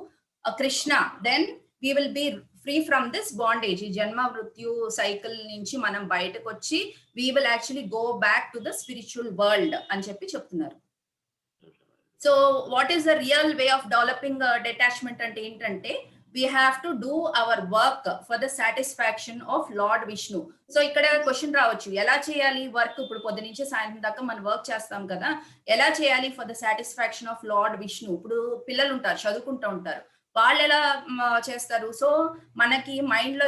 S1: Krishna, then we will be free from this bondage. ఈ జన్మ మృత్యు సైకిల్ నుంచి మనం బయటకు వచ్చి we will actually go back to the spiritual world అని చెప్పి చెప్తున్నారు. So what is the real way of developing detachment అంటే ఏంటంటే, we have to do our work for the satisfaction of Lord Vishnu. So ఇక్కడ క్వశ్చన్ రావచ్చు, ఎలా చేయాలి వర్క్? ఇప్పుడు పొద్దు నుంచి సాయంత్రం దాకా మనం వర్క్ చేస్తాం కదా, ఎలా చేయాలి for the satisfaction of lord Vishnu? ఇప్పుడు పిల్లలు ఉంటారు, చదువుకుంటూ ఉంటారు, వాళ్ళు ఎలా చేస్తారు? సో మనకి మైండ్ లో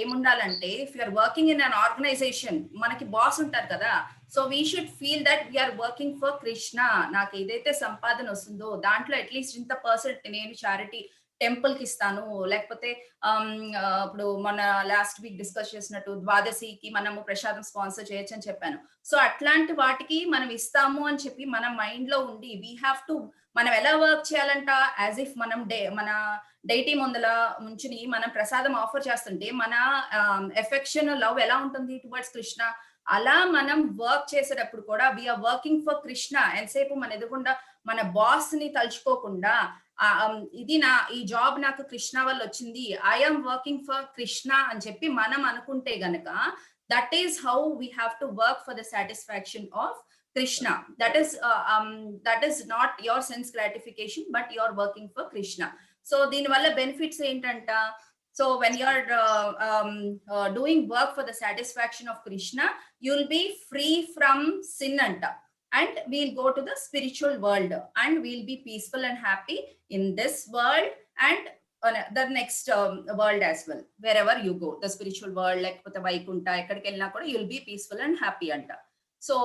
S1: ఏముండాలంటే, if you're working in an organisation, మనకి బాస్ ఉంటారు కదా, so we should feel that we are working for Krishna. నాకు ఏదైతే సంపాదన వస్తుందో దాంట్లో అట్లీస్ట్ ఇంత పర్సెంట్ నేను చారిటీ టెంపుల్ కి ఇస్తాను, లేకపోతే ఇప్పుడు మన లాస్ట్ వీక్ డిస్కస్ చేసినట్టు ద్వాదశికి మనము ప్రసాదం స్పాన్సర్ చేయొచ్చు అని చెప్పాను. సో అట్లాంటి వాటికి మనం ఇస్తాము అని చెప్పి మన మైండ్ లో ఉండి, వీ హ్యావ్ టు, మనం ఎలా వర్క్ చేయాలంట, యాజ్ ఇఫ్ మనం మన డైటీ ముందల ఉంచుని మనం ప్రసాదం ఆఫర్ చేస్తుంటే మన ఎఫెక్షన్ లవ్ ఎలా ఉంటుంది టువర్డ్స్ కృష్ణ, అలా మనం వర్క్ చేసేటప్పుడు కూడా వీఆర్ వర్కింగ్ ఫర్ కృష్ణ. ఎంతసేపు మన ఎదుగుండా మన బాస్ ని తలుచుకోకుండా, ఇది ఈ జాబ్ నాకు కృష్ణ వల్ల వచ్చింది, ఐఎమ్ వర్కింగ్ ఫర్ కృష్ణ అని చెప్పి మనం అనుకుంటే గనక, that is how we have to work for the satisfaction of Krishna. That is not your sense gratification, but you are working for Krishna. So దీని వల్ల బెనిఫిట్స్ ఏంటంట, so when you are doing work for the satisfaction of Krishna, you will be free from sin anta, and we'll go to the spiritual world, and we'll be peaceful and happy in this world and the next world as well. Wherever you go, the spiritual world, like Vaikunta, ekkadiki ellina kuda you'll be peaceful and happy anta. So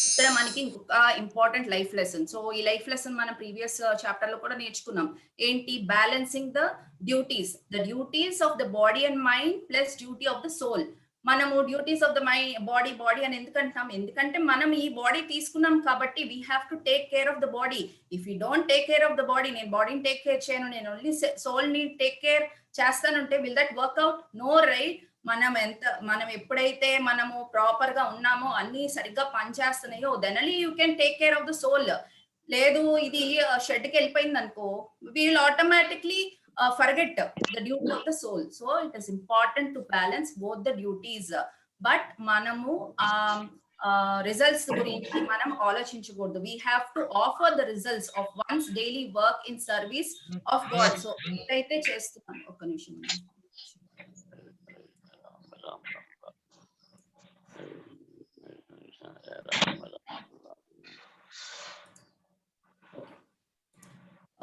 S1: ఇక్కడ మనకి ఇంకొక ఇంపార్టెంట్ లైఫ్ లెసన్. సో ఈ లైఫ్ లెసన్ మనం ప్రీవియస్ చాప్టర్ లో కూడా నేర్చుకున్నాం. ఏంటి? Balancing the duties of the body and mind plus duty of the soul. మనము డ్యూటీస్ ఆఫ్ ద బాడీ అని ఎందుకంటాం? ఎందుకంటే మనం ఈ బాడీ తీసుకున్నాం కాబట్టి we have to take care of the body. If you don't take care of the body, నేను బాడీని టేక్ కేర్ చేయను, నేను ఓన్లీ సోల్ ని టేక్ కేర్ చేస్తానంటే, will that work out? No, right? మనం ఎప్పుడైతే మనము ప్రాపర్ గా ఉన్నామో, అన్ని సరిగ్గా పనిచేస్తున్నాయో, then only you can take care of the soul. లేదు ఇది షెడ్ కి వెళ్ళిపోయింది అనుకో, we will automatically forget the duty of the soul. So it is important to balance both the duties, but manamu results gurinchi manam aloచించకూడదు. We have to offer the results of one's daily work in service of God. So ఏదైతే చేస్తున్నాం, ఒక్క నిమిషం.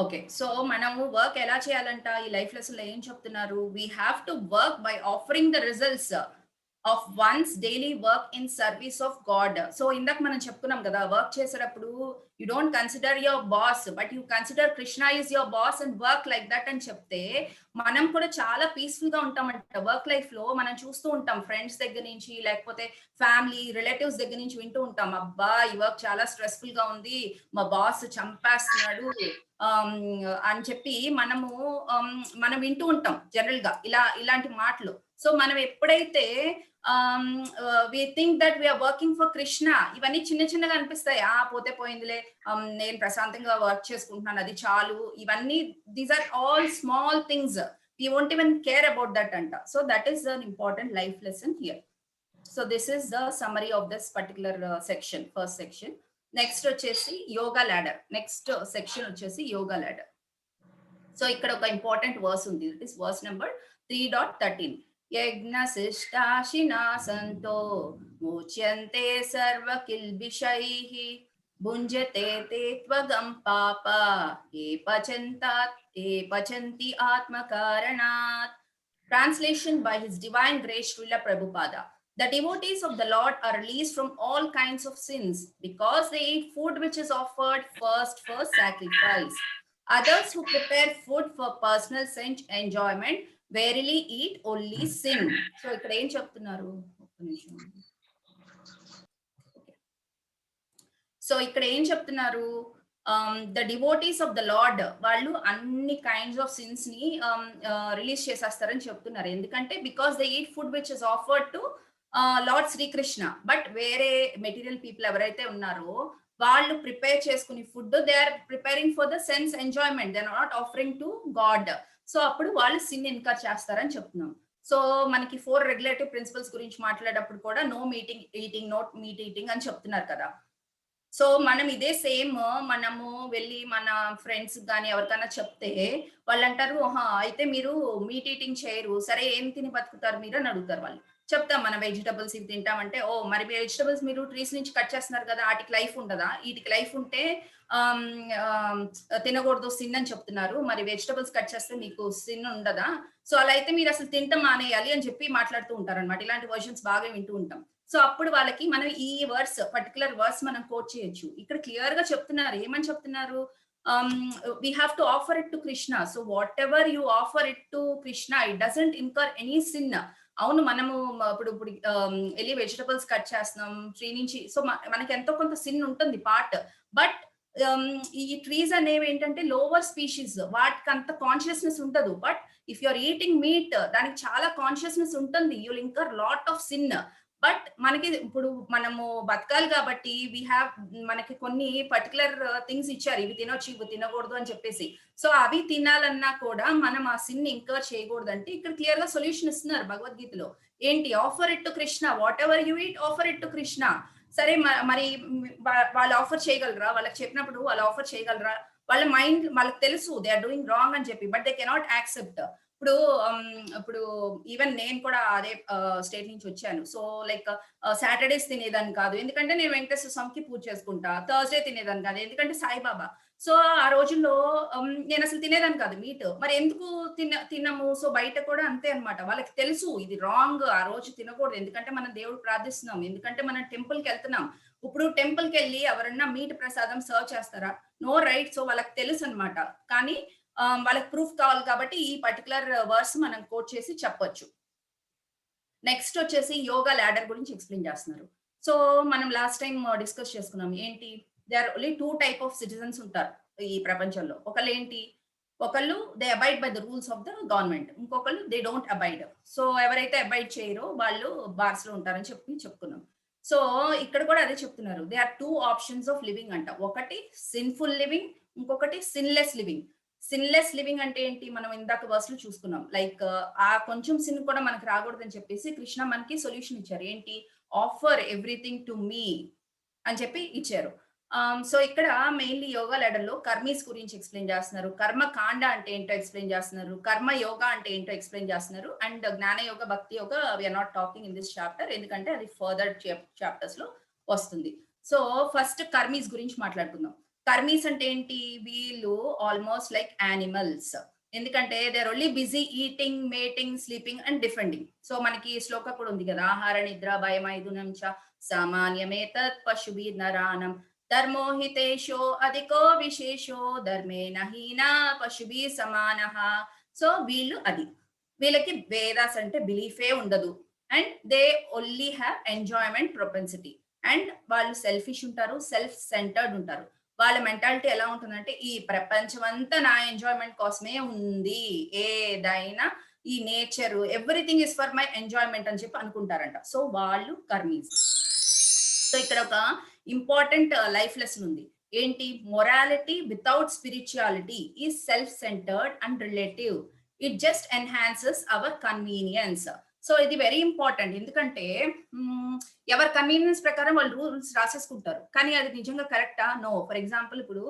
S1: ఓకే, సో మనము వర్క్ ఎలా చేయాలంట? ఈ లైఫ్ లెసన్ లో ఏం చెప్తున్నారు? We have to work by offering the results of once daily work in service of God. So ఇందాక మనం చెప్పుకున్నాం కదా, వర్క్ చేసేటప్పుడు you don't consider your boss, but you consider Krishna is your boss and work like that అని చెప్తే మనం కూడా చాలా పీస్ఫుల్ గా ఉంటామంట. వర్క్ లైఫ్ లో మనం చూస్తూ ఉంటాం, ఫ్రెండ్స్ దగ్గర నుంచి, లేకపోతే ఫ్యామిలీ రిలేటివ్స్ దగ్గర నుంచి వింటూ ఉంటాం, అబ్బా ఈ వర్క్ చాలా స్ట్రెస్ఫుల్ గా ఉంది, మా బాస్ చంపేస్తున్నాడు అని చెప్పి మనం వింటూ ఉంటాం జనరల్ గా ఇలాంటి మాటలు. సో మనం ఎప్పుడైతే we think that we are working for Krishna, ఇవన్నీ చిన్న చిన్నగా అనిపిస్తాయి. పోతే పోయిందిలే, నేను ప్రశాంతంగా వర్క్ చేసుకుంటున్నాను, అది చాలు, ఇవన్నీ these are all small things, we won't even care about that అంట. So that is an important life lesson here. So this is the summary of this particular section, first section. Next వచ్చేసి యోగా ల్యాడర్. నెక్స్ట్ సెక్షన్ వచ్చేసి యోగా ల్యాడర్. సో ఇక్కడ ఒక ఇంపార్టెంట్ వర్స్ ఉంది, ఇట్ ఇస్ వర్స్ నెంబర్ 3.13. యజ్ఞ శిష్టాశినా సంతో ముచ్యంతే సర్వ కిల్బిషైః భుంజతే తే త్వగం పాప ఏ పచంతి ఆత్మకారణాత్. Translation by His Divine Grace Srila Prabhupada. The devotees of the Lord are released from all kinds of sins because they eat food which is offered first for sacrifice. Others who prepare food for personal sense enjoyment verily eat only sin. So ఇక్కడ ఏం చెప్తున్నారు? సో ఇక్కడ ఏం చెప్తున్నారు? The devotees of the lord వాళ్ళు అన్ని కైండ్స్ ఆఫ్ సిన్స్ ని రిలీజ్ చేసేస్తారని చెప్తున్నారు. ఎందుకంటే because they eat food which is offered to lord Sri Krishna. But వేరే మెటీరియల్ పీపుల్ ఎవరైతే ఉన్నారో వాళ్ళు ప్రిపేర్ చేసుకునే food they are preparing for the sense enjoyment, they are not offering to god. So అప్పుడు వాళ్ళు సిన్ ఇన్కర్ చేస్తారని చెప్తున్నాం. సో మనకి 4 రెగ్యులేటివ్ ప్రిన్సిపల్స్ గురించి మాట్లాడేటప్పుడు కూడా no meeting eating, not meat eating అని చెప్తున్నారు కదా. సో మనం ఇదే సేమ్ మనము వెళ్ళి మన ఫ్రెండ్స్ గాని ఎవరికైనా చెప్తే వాళ్ళంటారు, "ఆహా! అయితే మీరు మీట్ ఈటింగ్ చేయరు. సరే ఏం తిని బతుకుతారు మీరు?" అని అడుగుతారు వాళ్ళు. చెప్తాం మనం వెజిటబుల్స్ ఇవి తింటామంటే, "ఓహ్! మరి వెజిటబుల్స్ మీరు ట్రీస్ నుంచి కట్ చేస్తున్నారు కదా! ఆటికి లైఫ్ ఉండదా? ఈటికి లైఫ్ ఉంటే ఆహ్, ఆహ్, తినకూడదు సిన్ అని చెప్తున్నారు. మరి వెజిటబుల్స్ కట్ చేస్తే మీకు సిన్ ఉండదా? సో అలా అయితే మీరు అసలు తినటం మానేయాలి" అని చెప్పి మాట్లాడుతూ ఉంటారన్నమాట. ఇలాంటి వెర్షన్స్ బాగా వింటూ ఉంటాం. సో అప్పుడు వాళ్ళకి మనం ఈ పర్టిక్యులర్ వర్స్ మనం కోట్ చేయొచ్చు. ఇక్కడ క్లియర్ గా చెప్తున్నారు. ఏమని చెప్తున్నారు? We have to offer it to Krishna. So whatever you offer it to Krishna, it doesn't incur any sin. అవును, మనము ఇప్పుడు ఇప్పుడు ఎళ్లి వెజిటబుల్స్ కట్ చేస్తున్నాం ట్రీ నుంచి. సో మనకి ఎంతో కొంత సిన్ ఉంటుంది పార్ట్. బట్ ఈ ట్రీస్ అనేవి ఏంటంటే లోవర్ స్పీషీస్. వాటికి అంత కాన్షియస్‌నెస్ ఉండదు. But if you are eating meat దానికి చాలా కాన్షియస్‌నెస్ ఉంటుంది. You will incur lot of sin. But మనకి ఇప్పుడు మనము బతకాలి కాబట్టి మనకి కొన్ని పర్టికులర్ థింగ్స్ ఇచ్చారు. ఇవి తినొచ్చు, ఇవి తినకూడదు అని చెప్పేసి. సో అవి తినాలన్నా కూడా మనం ఆ సిన్ ఇంకర్ చేయకూడదంటే ఇక్కడ క్లియర్ గా సొల్యూషన్ ఇస్తున్నారు భగవద్గీతలో. ఏంటి? Offer it to Krishna. What ever you eat offer it to Krishna. సరే మరి వాళ్ళు ఆఫర్ చేయగలరా? వాళ్ళకి చెప్పినప్పుడు వాళ్ళు ఆఫర్ చేయగలరా? వాళ్ళ మైండ్ వాళ్ళకి తెలుసు దే ఆర్ డూయింగ్ రాంగ్ అని చెప్పి. But they cannot accept. ఇప్పుడు ఇప్పుడు ఈవెన్ నేను కూడా అదే స్టేట్ నుంచి వచ్చాను. సో లైక్ సాటర్‌డేస్ తినేదాన్ని కాదు. ఎందుకంటే నేను వెంకటేశ్వర స్వామికి పూజ చేసుకుంటా. థర్స్‌డే తినేదాన్ని కాదు. ఎందుకంటే సాయిబాబా. సో ఆ రోజుల్లో నేనసలు తినేదాన్ని కాదు మీట్. మరి ఎందుకు తినము? సో బయట కూడా అంతే అన్నమాట. వాళ్ళకి తెలుసు ఇది రాంగ్. ఆ రోజు తినకూడదు. ఎందుకంటే మనం దేవుడిని ప్రార్థిస్తున్నాం. ఎందుకంటే మనం టెంపుల్‌కెళ్తున్నాం. ఇప్పుడు టెంపుల్‌కెళ్ళి ఎవరన్నా మీట్ ప్రసాదం సర్వ్ చేస్తారా? No right. సో వాళ్ళకి తెలుసన్నమాట. కానీ వాళ్ళకి ప్రూఫ్ కావాలి కాబట్టి ఈ పర్టిక్యులర్ వర్స్ మనం కోట్ చేసి చెప్పొచ్చు. నెక్స్ట్ వచ్చేసి యోగా లాడర్ గురించి ఎక్స్‌ప్లెయిన్ చేస్తున్నారు. సో మనం లాస్ట్ టైమ్ డిస్కస్ చేసుకున్నాం. ఏంటి? They are only 2 type of citizens ఉంటారు ఈ ప్రపంచంలో. ఒకళ్ళు they abide by the rules of the government. ఇంకొకళ్ళు దే డోంట్ అబైడ్. సో ఎవరైతే అబైడ్ చేయరో వాళ్ళు బార్స్‌లో ఉంటారని చెప్పుకున్నాం. సో ఇక్కడ కూడా అదే చెప్తున్నారు. They are 2 options of living అంట. ఒకటి సిన్‌ఫుల్ లివింగ్, ఇంకొకటి సిన్‌లెస్ లివింగ్. సిన్‌లెస్ లివింగ్ అంటే ఏంటి? మనం ఇందాక వర్స్‌లో చూసుకున్నాం. లైక్ ఆ కొంచెం సిన్ కూడా మనకు రాకూడదని చెప్పేసి కృష్ణ మనకి సొల్యూషన్ ఇచ్చారు. ఏంటి? ఆఫర్ ఎవ్రీథింగ్ టు మీ అని చెప్పి ఇచ్చారు. సో ఇక్కడ మెయిన్‌లీ యోగా లాడర్‌లో కర్మీస్ గురించి ఎక్స్‌ప్లెయిన్ చేస్తున్నారు. కర్మ కాండ అంటే ఏంటో ఎక్స్‌ప్లెయిన్ చేస్తున్నారు. కర్మ యోగా అంటే ఏంటో ఎక్స్‌ప్లెయిన్ చేస్తున్నారు. And jnana yoga, bhakti yoga we are not talking in this chapter. ఎందుకంటే అది ఫర్దర్ చాప్టర్స్‌లో వస్తుంది. సో ఫస్ట్ కర్మీస్ గురించి మాట్లాడుకుందాం. కర్మీస్ అంటే ఏంటి? వీళ్ళు ఆల్‌మోస్ట్ లైక్ యానిమల్స్. ఎందుకంటే they are only busy eating, mating, sleeping and defending. So మనకి శ్లోక కూడా ఉంది కదా! ఆహార నిద్ర భయమైథునం చ సామాన్యమేతత్ పశుభిర్నరాణం ధర్మో హి తేషో అధికో విశేషో ధర్మేణ హీనా పశుభిః సమానః. సో వీళ్ళు అది. వీళ్ళకి వేదాస్ అంటే బిలీఫే ఉండదు. And they only have enjoyment propensity. And వాళ్ళు సెల్ఫిష్ ఉంటారు. సెల్ఫ్ సెంటర్డ్ ఉంటారు. వాళ్ళ మెంటాలిటీ ఎలా ఉంటుందంటే ఈ ప్రపంచం అంతా నా ఎంజాయ్‌మెంట్ కోసమే ఉంది. ఏదైనా ఈ nature everything is for my enjoyment అని చెప్పి అనుకుంటారంట. సో వాళ్ళు కర్మీస్. సో ఇక్కడ ఒక ఇంపార్టెంట్ లైఫ్ లెసన్ ఉంది. ఏంటి? Morality without spirituality is self centred and relative. It just enhances hour convenience. So ఇది వెరీ ఇంపార్టెంట్. ఎందుకంటే ఎవరి కన్వీనియన్స్ ప్రకారం వాళ్ళు రూల్స్ రాసేసుకుంటారు. కానీ అది నిజంగా కరెక్టా? నో. ఫర్ ఎగ్జాంపుల్ ఇప్పుడు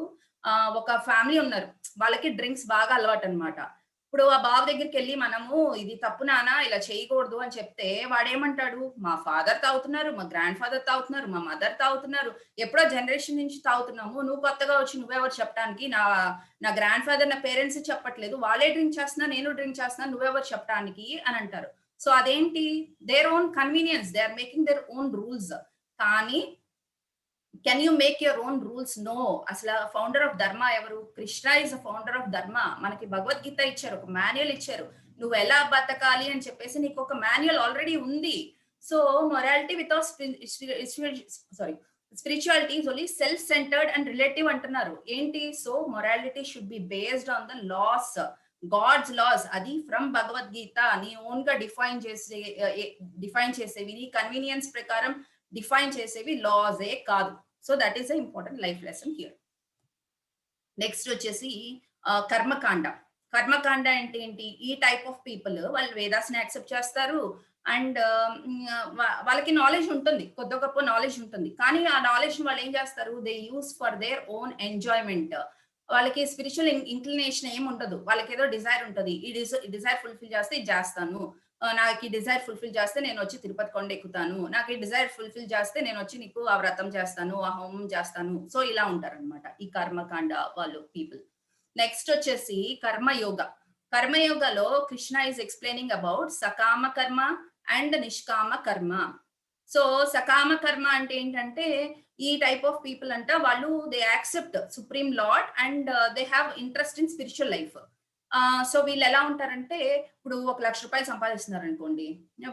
S1: ఒక ఫ్యామిలీ ఉన్నారు. వాళ్ళకి డ్రింక్స్ బాగా అలవాటన్నమాట. ఇప్పుడు ఆ బాబు దగ్గరికెళ్ళి మనము ఇది తప్పు నాన్న ఇలా చేయకూడదు అని చెప్తే వాడేమంటాడు? మా ఫాదర్ తాగుతున్నారు, మా గ్రాండ్ ఫాదర్ తాగుతున్నారు, మా మదర్ తాగుతున్నారు. ఎప్పుడో జనరేషన్ నుంచి తాగుతున్నాము. నువ్వు కొత్తగా వచ్చి నువ్వెవరు చెప్పడానికి? నా గ్రాండ్ ఫాదర్, నా పేరెంట్స్ చెప్పట్లేదు. వాళ్ళే డ్రింక్ చేస్తున్నా, నేను డ్రింక్ చేస్తున్నా. నువ్వెవరు చెప్పడానికి అని అంటారు. సో అదేంటి? Their own convenience. They are making their own rules. కానీ can you make your own rules? No. అసలు ఫౌండర్ ఆఫ్ ధర్మ ఎవరు? Krishna is the founder of dharma. మనకి భగవద్గీత ఇచ్చారు. ఒక మాన్యువల్ ఇచ్చారు. నువ్వు ఎలా బతకాలి అని చెప్పేసి నీకు ఒక మాన్యువల్ ఆల్రెడీ ఉంది. So morality without spirituality is only self centred and relative అంటున్నారు. ఏంటి? So morality should be based on the laws, God's laws. అది ఫ్రమ్ భగవద్గీత. నీ ఓన్ గా డిఫైన్ చేసేవి, నీ కన్వీనియన్స్ ప్రకారం డిఫైన్ చేసేవి లాసే కాదు. So that is a important life lesson here. Next వచ్చేసి కర్మకాండ. కర్మకాండ అంటే ఏంటి? ఈ టైప్ ఆఫ్ పీపుల్ వాళ్ళు వేదాస్ ని యాక్సెప్ట్ చేస్తారు అండ్ వాళ్ళకి నాలెడ్జ్ ఉంటుంది, కొద్ది గొప్ప నాలెడ్జ్ ఉంటుంది. కానీ ఆ నాలెడ్జ్ వాళ్ళు ఏం చేస్తారు? They use for their own enjoyment. వాళ్ళకి స్పిరిచువల్ ఇంక్లినేషన్ ఏమి ఉండదు. వాళ్ళకి ఏదో డిజైర్ ఉంటుంది. ఈ డిజైర్ ఫుల్ఫిల్ చేస్తే ఇది చేస్తాను, నాకు ఈ డిజైర్ ఫుల్ఫిల్ చేస్తే నేను వచ్చి తిరుపతి కొండ ఎక్కుతాను, నాకు ఈ డిజైర్ ఫుల్ఫిల్ చేస్తే నేను వచ్చి నీకు ఆ వ్రతం చేస్తాను, ఆ హోమం చేస్తాను. సో ఇలా ఉంటారన్నమాట ఈ కర్మకాండ వాళ్ళు పీపుల్. నెక్స్ట్ వచ్చేసి కర్మయోగ. కర్మయోగలో Krishna is explaining about sakama karma and నిష్కామ కర్మ. సో సకామ కర్మ అంటే ఏంటంటే ఈ టైప్ ఆఫ్ పీపుల్ అంట వాళ్ళు they accept supreme lord and they have interest in spiritual life. So వీళ్ళు ఎలా ఉంటారంటే ఇప్పుడు 1,00,000 రూపాయలు సంపాదిస్తున్నారు అనుకోండి,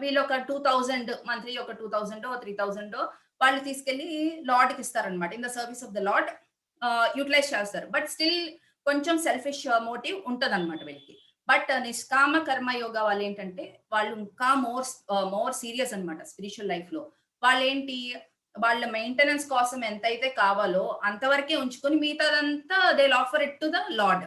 S1: వీళ్ళు ఒక 2,000 మంత్లీ, ఒక 2,000 3,000 వాళ్ళు తీసుకెళ్లి లార్డ్ కి ఇస్తారనమాట. In the service of the lord utilise చేస్తారు. బట్ స్టిల్ కొంచెం సెల్ఫిష్ మోటివ్ ఉంటది అనమాట వీళ్ళకి. బట్ నిష్కామ కర్మ యోగా వాళ్ళు ఏంటంటే వాళ్ళు ఇంకా మోర్ సీరియస్ అనమాట స్పిరిచువల్ లైఫ్ లో. వాళ్ళు ఏంటి, వాళ్ళ మెయింటెనెన్స్ కోసం ఎంతైతే కావాలో అంతవరకే ఉంచుకొని మిగతాదంతా they offer it to the lord.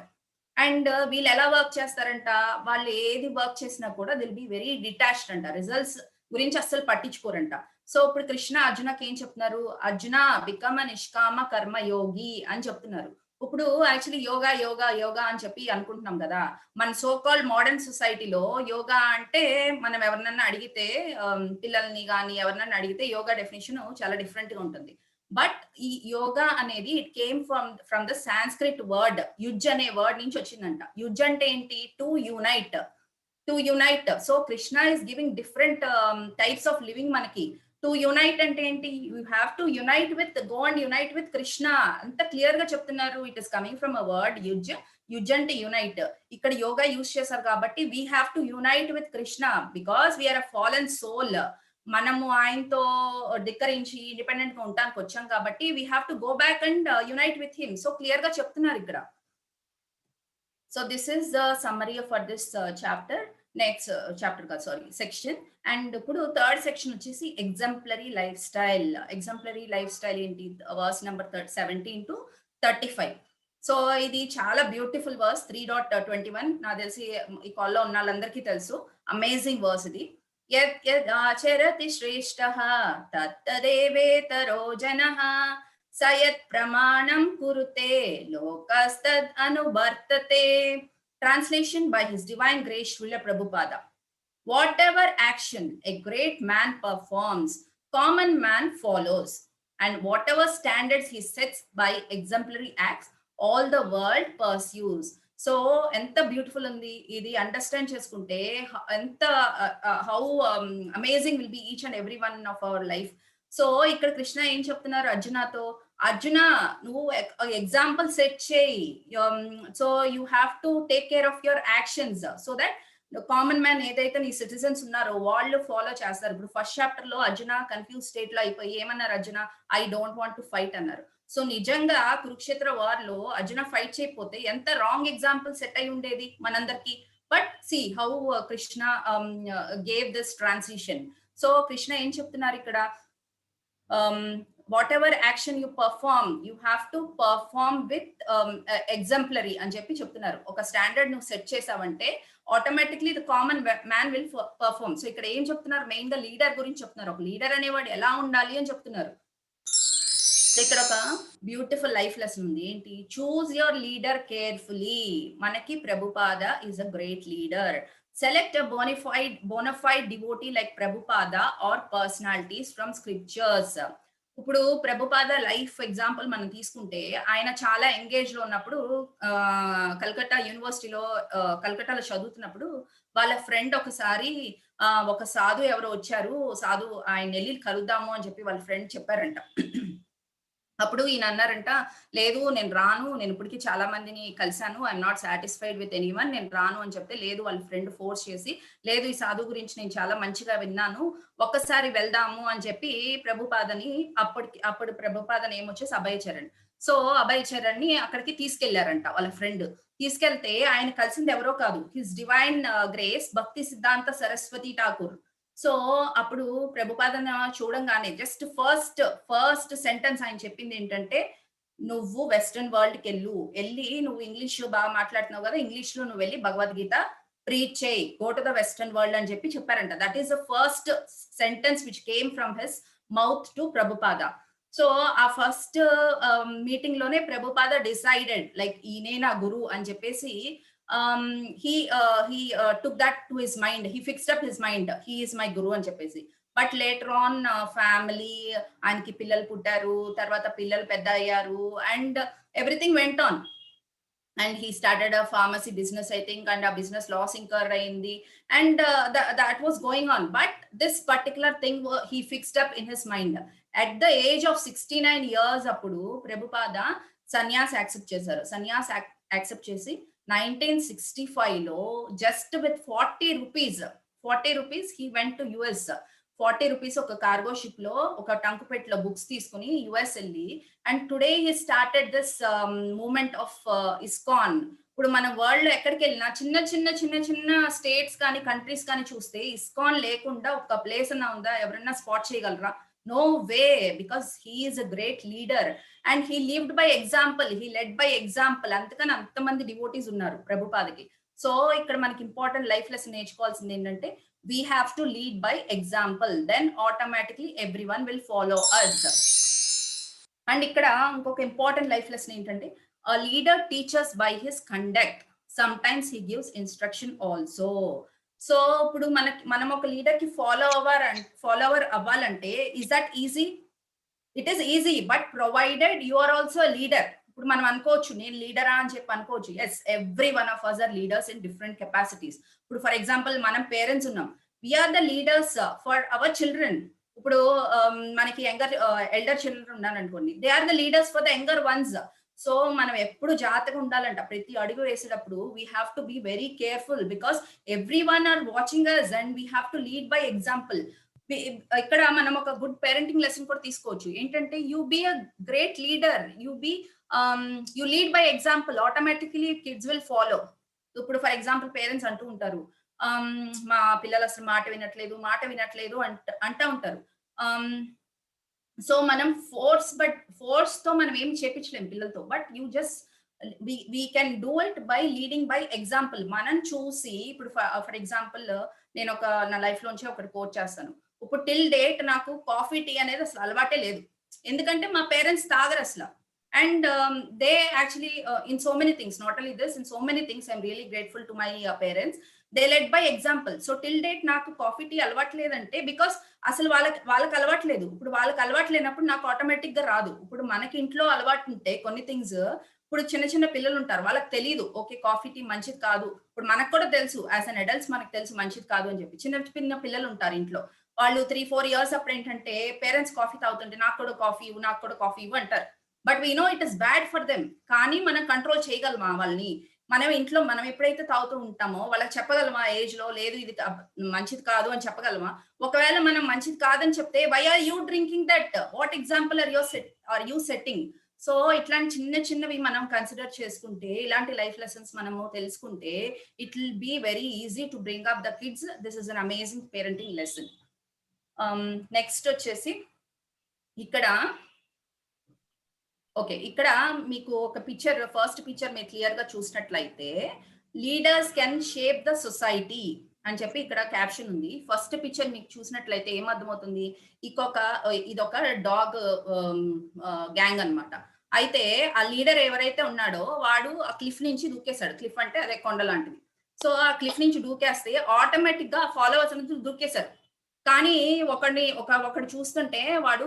S1: And వీళ్ళు ఎలా వర్క్ చేస్తారంట, వాళ్ళు ఏది వర్క్ చేసినా కూడా దిల్ బి వెరీ డిటాచ్డ్ అంట, రిజల్ట్స్ గురించి అస్సలు పట్టించుకోరంట. సో ఇప్పుడు కృష్ణ అర్జునకి ఏం చెప్తున్నారు? అర్జున బికమ్ నిష్కామ కర్మ యోగి అని చెప్తున్నారు. ఇప్పుడు యాక్చువల్లీ యోగా యోగా యోగా అని చెప్పి అనుకుంటున్నాం కదా. మన సో కాల్డ్ మోడర్న్ సొసైటీలో యోగా అంటే మనం ఎవరినన్నా అడిగితే పిల్లల్ని కానీ ఎవరినన్నా అడిగితే యోగా డెఫినేషన్ చాలా డిఫరెంట్ గా ఉంటుంది. బట్ ఈ యోగా అనేది it came from the Sanskrit word use అనే వర్డ్ నుంచి వచ్చిందంట. యుజ్ అంటే ఏంటి? To unite. To unite. So Krishna is giving different types of living మనకి. టు యునైట్ అంటే ఏంటి? You have to unite with go and unite with Krishna. అంత క్లియర్ గా చెప్తున్నారు. It is coming from a word use. Use అంటే యునైట్. ఇక్కడ యోగా యూజ్ చేశారు కాబట్టి we have to unite with Krishna because we're a fallen soul. మనము ఆయనతో ధిక్కరించి ఇండిపెండెంట్ గా ఉండడానికి వచ్చాం కాబట్టి we have to go back and unite with him. So clear గా చెప్తున్నారు ఇక్కడ. So this is the summary for this chapter. Next chapter కాదు, సారీ, సెక్షన్. అండ్ ఇప్పుడు థర్డ్ సెక్షన్ వచ్చేసి exemplary life style. Exemplary life style ఏంటి? Verse number 17 to 35. సో ఇది చాలా బ్యూటిఫుల్ వర్స్, 3.21. నాకు తెలిసి ఈ కాల్లో ఉన్న వాళ్ళందరికీ తెలుసు. అమేజింగ్ వర్స్ ఇది. యత్ యద్ ఆచరతి శ్రేష్ఠః తత్తదేవేతరో జనః స యత్ ప్రమాణం కురుతే లోకస్తద్ అనువర్తతే. Translation by His Divine Grace Srila Prabhupada. Whatever action a great man performs, common man follows, and whatever standards he sets by exemplary acts, all the world pursues. So ఎంత బ్యూటిఫుల్ ఉంది ఇది. అండర్స్టాండ్ చేసుకుంటే ఎంత how amazing will be each and every one of our life. So ఇక్కడ కృష్ణ ఏం చెప్తున్నారు అర్జునతో? అర్జున, నువ్వు ఎగ్జాంపుల్ సెట్ చేయి. So you have to take care of your actions so that common man ఏదైతే నీ సిటిజన్స్ ఉన్నారో వాళ్ళు ఫాలో చేస్తారు. ఇప్పుడు ఫస్ట్ చాప్టర్ లో అర్జున కన్ఫ్యూజ్ స్టేట్ లో అయిపోయి ఏమన్నారు? Arjuna I don't want to fight అన్నారు. సో నిజంగా కురుక్షేత్ర వార్ లో అర్జున ఫైట్ చేయకపోతే ఎంత రాంగ్ ఎగ్జాంపుల్ సెట్ అయి ఉండేది మనందరికి. But see how Krishna gave this transition. So Krishna ఏం చెప్తున్నారు ఇక్కడ? whatever action you perform, you have to perform with exemplary అని చెప్పి చెప్తున్నారు. ఒక స్టాండర్డ్ నువ్వు సెట్ చేసావంటే automatically the common man will perform. So ఇక్కడ ఏం చెప్తున్నారు? మెయిన్ గా లీడర్ గురించి చెప్తున్నారు. ఒక లీడర్ అనేవాడు ఎలా ఉండాలి అని చెప్తున్నారు. ఇక్కడ ఒక బ్యూటిఫుల్ లైఫ్ లెసన్ ఉంది. ఏంటి? Choose your leader carefully. మనకి Prabhupada is a great leader. Select a bona fide devotee like Prabhupada or personalities from scriptures. ఇప్పుడు ప్రభుపాద లైఫ్ ఎగ్జాంపుల్ మనం తీసుకుంటే ఆయన చాలా ఎంగేజ్ లో ఉన్నప్పుడు కల్కట్టా యూనివర్సిటీలో కల్కట్టాలో చదువుతున్నప్పుడు వాళ్ళ ఫ్రెండ్ ఒకసారి ఒక సాధు ఎవరో వచ్చారు, సాధు ఆయన వెళ్ళి కలుద్దాము అని చెప్పి వాళ్ళ ఫ్రెండ్ చెప్పారంట. అప్పుడు ఈయన అన్నారంట, "లేదు నేను రాను. నేను ఇప్పటికి చాలా మందిని కలిసాను. I am not satisfied with anyone. నేను రాను" అని చెప్తే, లేదు వాళ్ళ ఫ్రెండ్ ఫోర్స్ చేసి, "లేదు ఈ సాధువు గురించి నేను చాలా మంచిగా విన్నాను. ఒక్కసారి వెళ్దాము" అని చెప్పి ప్రభుపాదని అప్పుడు ప్రభుపాద నేమ్ వచ్చేసి అభయ్ చరణ్. సో, అభయ్ చరణ్‌ని అక్కడికి తీసుకెళ్లారంట వాళ్ళ ఫ్రెండ్. తీసుకెళ్తే ఆయన కలిసింది ఎవరో కాదు. హిస్ డివైన్ గ్రేస్ భక్తి సిద్ధాంత సరస్వతి ఠాకూర్. సో, అప్పుడు ప్రభుపాదన చూడంగానే జస్ట్ ఫస్ట్ సెంటెన్స్ ఆయన చెప్పిందేంటంటే, "నువ్వు వెస్టర్న్ వరల్డ్‌కెళ్ళు. ఎళ్లి నువ్వు ఇంగ్లీష్ బాగా మాట్లాడుతున్నావు గదా! ఇంగ్లీష్‌లో నువ్వెళ్లి భగవద్గీత ప్రీచ్ చెయి. Go to the western world" అని చెప్పారంట. That is the first sentence which came from his mouth to Prabhupada. So, ఆ ఫస్ట్ మీటింగ్‌లోనే ప్రభుపాద డిసైడెడ్ లైక్ ఈయనే నా గురువు అని చెప్పేసి took that to his mind. He fixed up his mind. He is my guru అని చెప్పేసి. బట్ లేటర్ ఆన్ ఫ్యామిలీ ఆయనకి పిల్లలు పుట్టారు. తర్వాత పిల్లలు పెద్ద అయ్యారు. And everything went on. And he started a pharmacy business I think. And ఆ బిజినెస్ లాస్ ఇంకర్ అయింది. And that was going on. But this particular thing he fixed up in his mind. At the age of 69 years అప్పుడు ప్రభుపాద సన్యాస్ యాక్సెప్ట్ చేశారు. సన్యాస్ యాక్సెప్ట్ చేసి 1965లో just with 40 rupees he went to US. 40 rupees ఒక కార్గో షిప్ లో ఒక టంకుపెట్లో బుక్స్ తీసుకుని యుఎస్ వెళ్ళి, and today he started this movement of ISKCON. ఇప్పుడు మన వరల్డ్ లో ఎక్కడికి వెళ్ళినా చిన్న స్టేట్స్ కానీ కంట్రీస్ కానీ చూస్తే ఇస్కాన్ లేకుండా ఒక ప్లేస్ అన్నా ఉందా? ఎవరైనా స్పాట్ చేయగలరా? No way, because he is a great leader and he lived by example. He led by example. అందుకని అంతమంది డివోటీస్ ఉన్నారు ప్రభుపాదకి. సో ఇక్కడ మనకి ఇంపార్టెంట్ లైఫ్ లెసన్ నేర్చుకోవాల్సింది ఏంటంటే, we have to lead by example, then automatically everyone will follow us. And ఇక్కడ ఇంకొక ఇంపార్టెంట్ లైఫ్ లెసన్ ఏంటంటే, a leader teaches by his conduct, sometimes he gives instruction also. So ఇప్పుడు మనం ఒక లీడర్ కి ఫాలోవర్ అవ్వాలంటే, is that easy? It is easy, but provided you are also leader. ఇప్పుడు మనం అనుకోవచ్చు, నేను లీడరా అని చెప్పి అనుకోవచ్చు. Yes, every one of us are leaders in different capacities. ఇప్పుడు ఫర్ ఎగ్జాంపుల్ మనం పేరెంట్స్ ఉన్నాం. We are the leaders for our children. ఇప్పుడు మనకి ఎల్డర్ చిల్డ్రన్ ఉన్నారు అనుకోండి, they are the leaders for the younger ones. So మనం ఎప్పుడు జాగ్రత్తగా ఉండాలంట. ప్రతి అడుగు వేసేటప్పుడు we have to be very careful, because every one are watching us and we have to lead by example. ఇక్కడ మనం ఒక గుడ్ పేరెంటింగ్ లెసన్ కూడా తీసుకోవచ్చు. ఏంటంటే, you be a great leader, you lead by example, automatically kids will follow. ఇప్పుడు ఫర్ ఎగ్జాంపుల్ పేరెంట్స్ అంటూ ఉంటారు, మా పిల్లలు అసలు మాట వినట్లేదు అంటూ ఉంటారు. సో మనం ఫోర్స్ తో మనం ఏం చేపించలేం పిల్లలతో. But you just we can do it by leading by example. మనం చూసి, ఇప్పుడు ఫర్ ఎగ్జాంపుల్ నేను నా లైఫ్ లోంచి ఒకటి కోట్ చేస్తాను. ఇప్పుడు టిల్ డేట్ నాకు కాఫీ టీ అనేది అసలు అలవాటే లేదు. ఎందుకంటే మా పేరెంట్స్ తాగరు అసలు. And they actually in so many things, not only this, in so many things I'm really grateful to my parents. They lead by example. So till date నాకు కాఫీ టీ అలవాట్లేదంటే బికాస్ అసలు వాళ్ళకి అలవాట్లేదు. ఇప్పుడు వాళ్ళకి అలవాటు లేనప్పుడు నాకు ఆటోమేటిక్ గా రాదు. ఇప్పుడు మనకి ఇంట్లో అలవాటు ఉంటే కొన్ని థింగ్స్, ఇప్పుడు చిన్న పిల్లలు ఉంటారు, వాళ్ళకి తెలియదు ఓకే కాఫీ టీ మంచిది కాదు. ఇప్పుడు మనకు కూడా తెలుసు, యాజ్ అన్ అడల్ట్స్ మనకు తెలుసు మంచిది కాదు అని చెప్పి. చిన్న పిల్లలు ఉంటారు ఇంట్లో, వాళ్ళు 3-4 ఇయర్స్ అప్పుడు ఏంటంటే పేరెంట్స్ కాఫీ తాగుతుంటే నాకు కూడా కాఫీ ఇవ్వు అంటారు. But we know it is bad for them. కానీ మనం కంట్రోల్ చేయగలమా వాళ్ళని? మనం ఎప్పుడైతే తాగుతూ ఉంటామో వాళ్ళకి చెప్పగలమా ఏజ్ లో, లేదు ఇది మంచిది కాదు అని చెప్పగలమా? ఒకవేళ మనం మంచిది కాదని చెప్తే, why are you drinking that? What example are you setting? So ఇట్లాంటి చిన్నవి మనం కన్సిడర్ చేసుకుంటే, ఇలాంటి లైఫ్ లెసన్స్ మనము తెలుసుకుంటే, it will be very easy to bring up the kids. This is an amazing parenting lesson. Next వచ్చేసి ఇక్కడ మీకు ఒక ఫస్ట్ పిక్చర్ మీరు క్లియర్ గా చూసినట్లయితే, leaders can shape the society అని చెప్పి ఇక్కడ క్యాప్షన్ ఉంది. ఫస్ట్ పిక్చర్ మీకు చూసినట్లయితే ఏమర్థమవుతుంది? ఇదొక డాగ్ గ్యాంగ్ అన్నమాట. అయితే ఆ లీడర్ ఎవరైతే ఉన్నాడో వాడు ఆ క్లిఫ్ నుంచి దూకేశాడు. క్లిఫ్ అంటే అదే కొండ లాంటిది. సో ఆ క్లిఫ్ నుంచి దూకేస్తే ఆటోమేటిక్ గా ఫాలోవర్స్ అనేది దూకేశారు. కానీ ఒకడు చూస్తుంటే వాడు,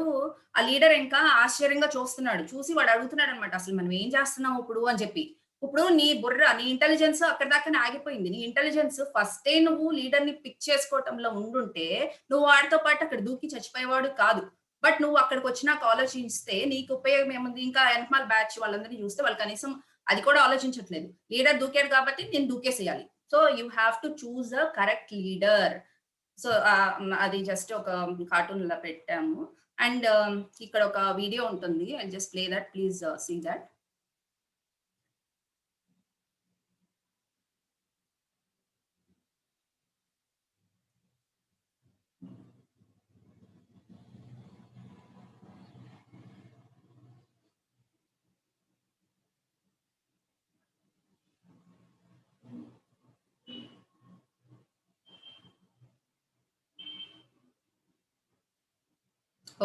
S1: ఆ లీడర్ ఇంకా ఆశ్చర్యంగా చూస్తున్నాడు. చూసి వాడు అడుగుతున్నాడు అనమాట, అసలు మనం ఏం చేస్తున్నాం ఇప్పుడు అని చెప్పి. ఇప్పుడు నీ బుర్ర, నీ ఇంటెలిజెన్స్ అక్కడ దాకానే ఆగిపోయింది. నీ ఇంటెలిజెన్స్ ఫస్టే నువ్వు లీడర్ ని పిక్ చేసుకోవటంలో ఉండుంటే, నువ్వు వాడితో పాటు అక్కడ దూకి చచ్చిపోయేవాడు కాదు. బట్ నువ్వు అక్కడికి వచ్చినాక ఆలోచిస్తే నీకు ఉపయోగం ఏముంది? ఇంకా ఎనకమాల బ్యాచ్ వాళ్ళందరిని చూస్తే వాళ్ళు కనీసం అది కూడా ఆలోచించట్లేదు. లీడర్ దూకాడు కాబట్టి నేను దూకేసేయాలి. So you have to choose a correct leader. So అది జస్ట్ ఒక కార్టూన్‌లా పెట్టాము. అండ్ ఇక్కడ ఒక వీడియో ఉంటుంది. I just play that. Please see that.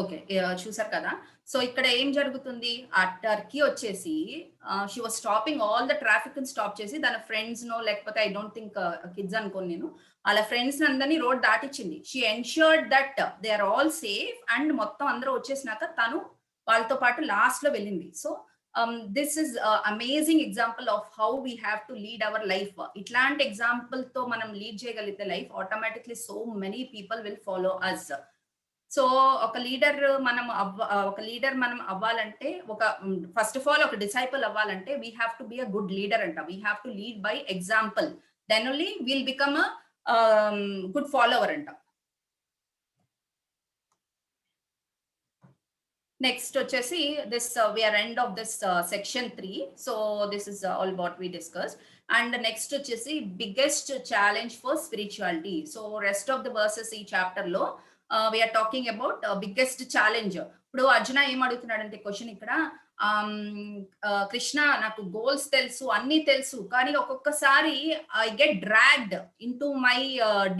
S1: Okay. చూసారు కదా! సో, ఇక్కడ ఏం జరుగుతుంది? ఆ టర్కీ వచ్చేసి she was stopping all the ట్రాఫిక్‌ని స్టాప్ చేసి తన ఫ్రెండ్స్‌నో లేకపోతే ఐ డోంట్ థింక్ కిడ్స్ అనుకోను నేను. ఆళ్ళ ఫ్రెండ్స్‌ని అందరిని రోడ్ దాటిచ్చింది. She ensured that they are all safe and మొత్తం అందరూ వచ్చేసినాక తను వాళ్ళతో పాటు లాస్ట్‌లో వెళ్ళింది. So, this is amazing example of how we have to lead our life. ఇట్లాంటి ఎగ్జాంపుల్‌తో మనం లీడ్ చేయగలిగితే life automatically so many people will follow us. So ఒక లీడర్ మనం అవ్వాలంటే ఫస్ట్ ఆఫ్ ఆల్ ఒక డిసైపుల్ అవ్వాలంటే we have to be a good leader అంట. We have to lead by example. Then only will become a good follower అంట. నెక్స్ట్ వచ్చేసి we are end of this section 3. So this is all what we discussed. And next వచ్చేసి biggest challenge for spirituality. So rest of the verses ఈ చాప్టర్ లో we are talking about biggest challenge. ఇప్పుడు అర్జున ఏం అడుగుతున్నాడంటే క్వశ్చన్ ఇక్కడ కృష్ణ నాకు గోల్స్ తెలుసు, అన్ని తెలుసు, కానీ ఒక్కొక్కసారి I get dragged into my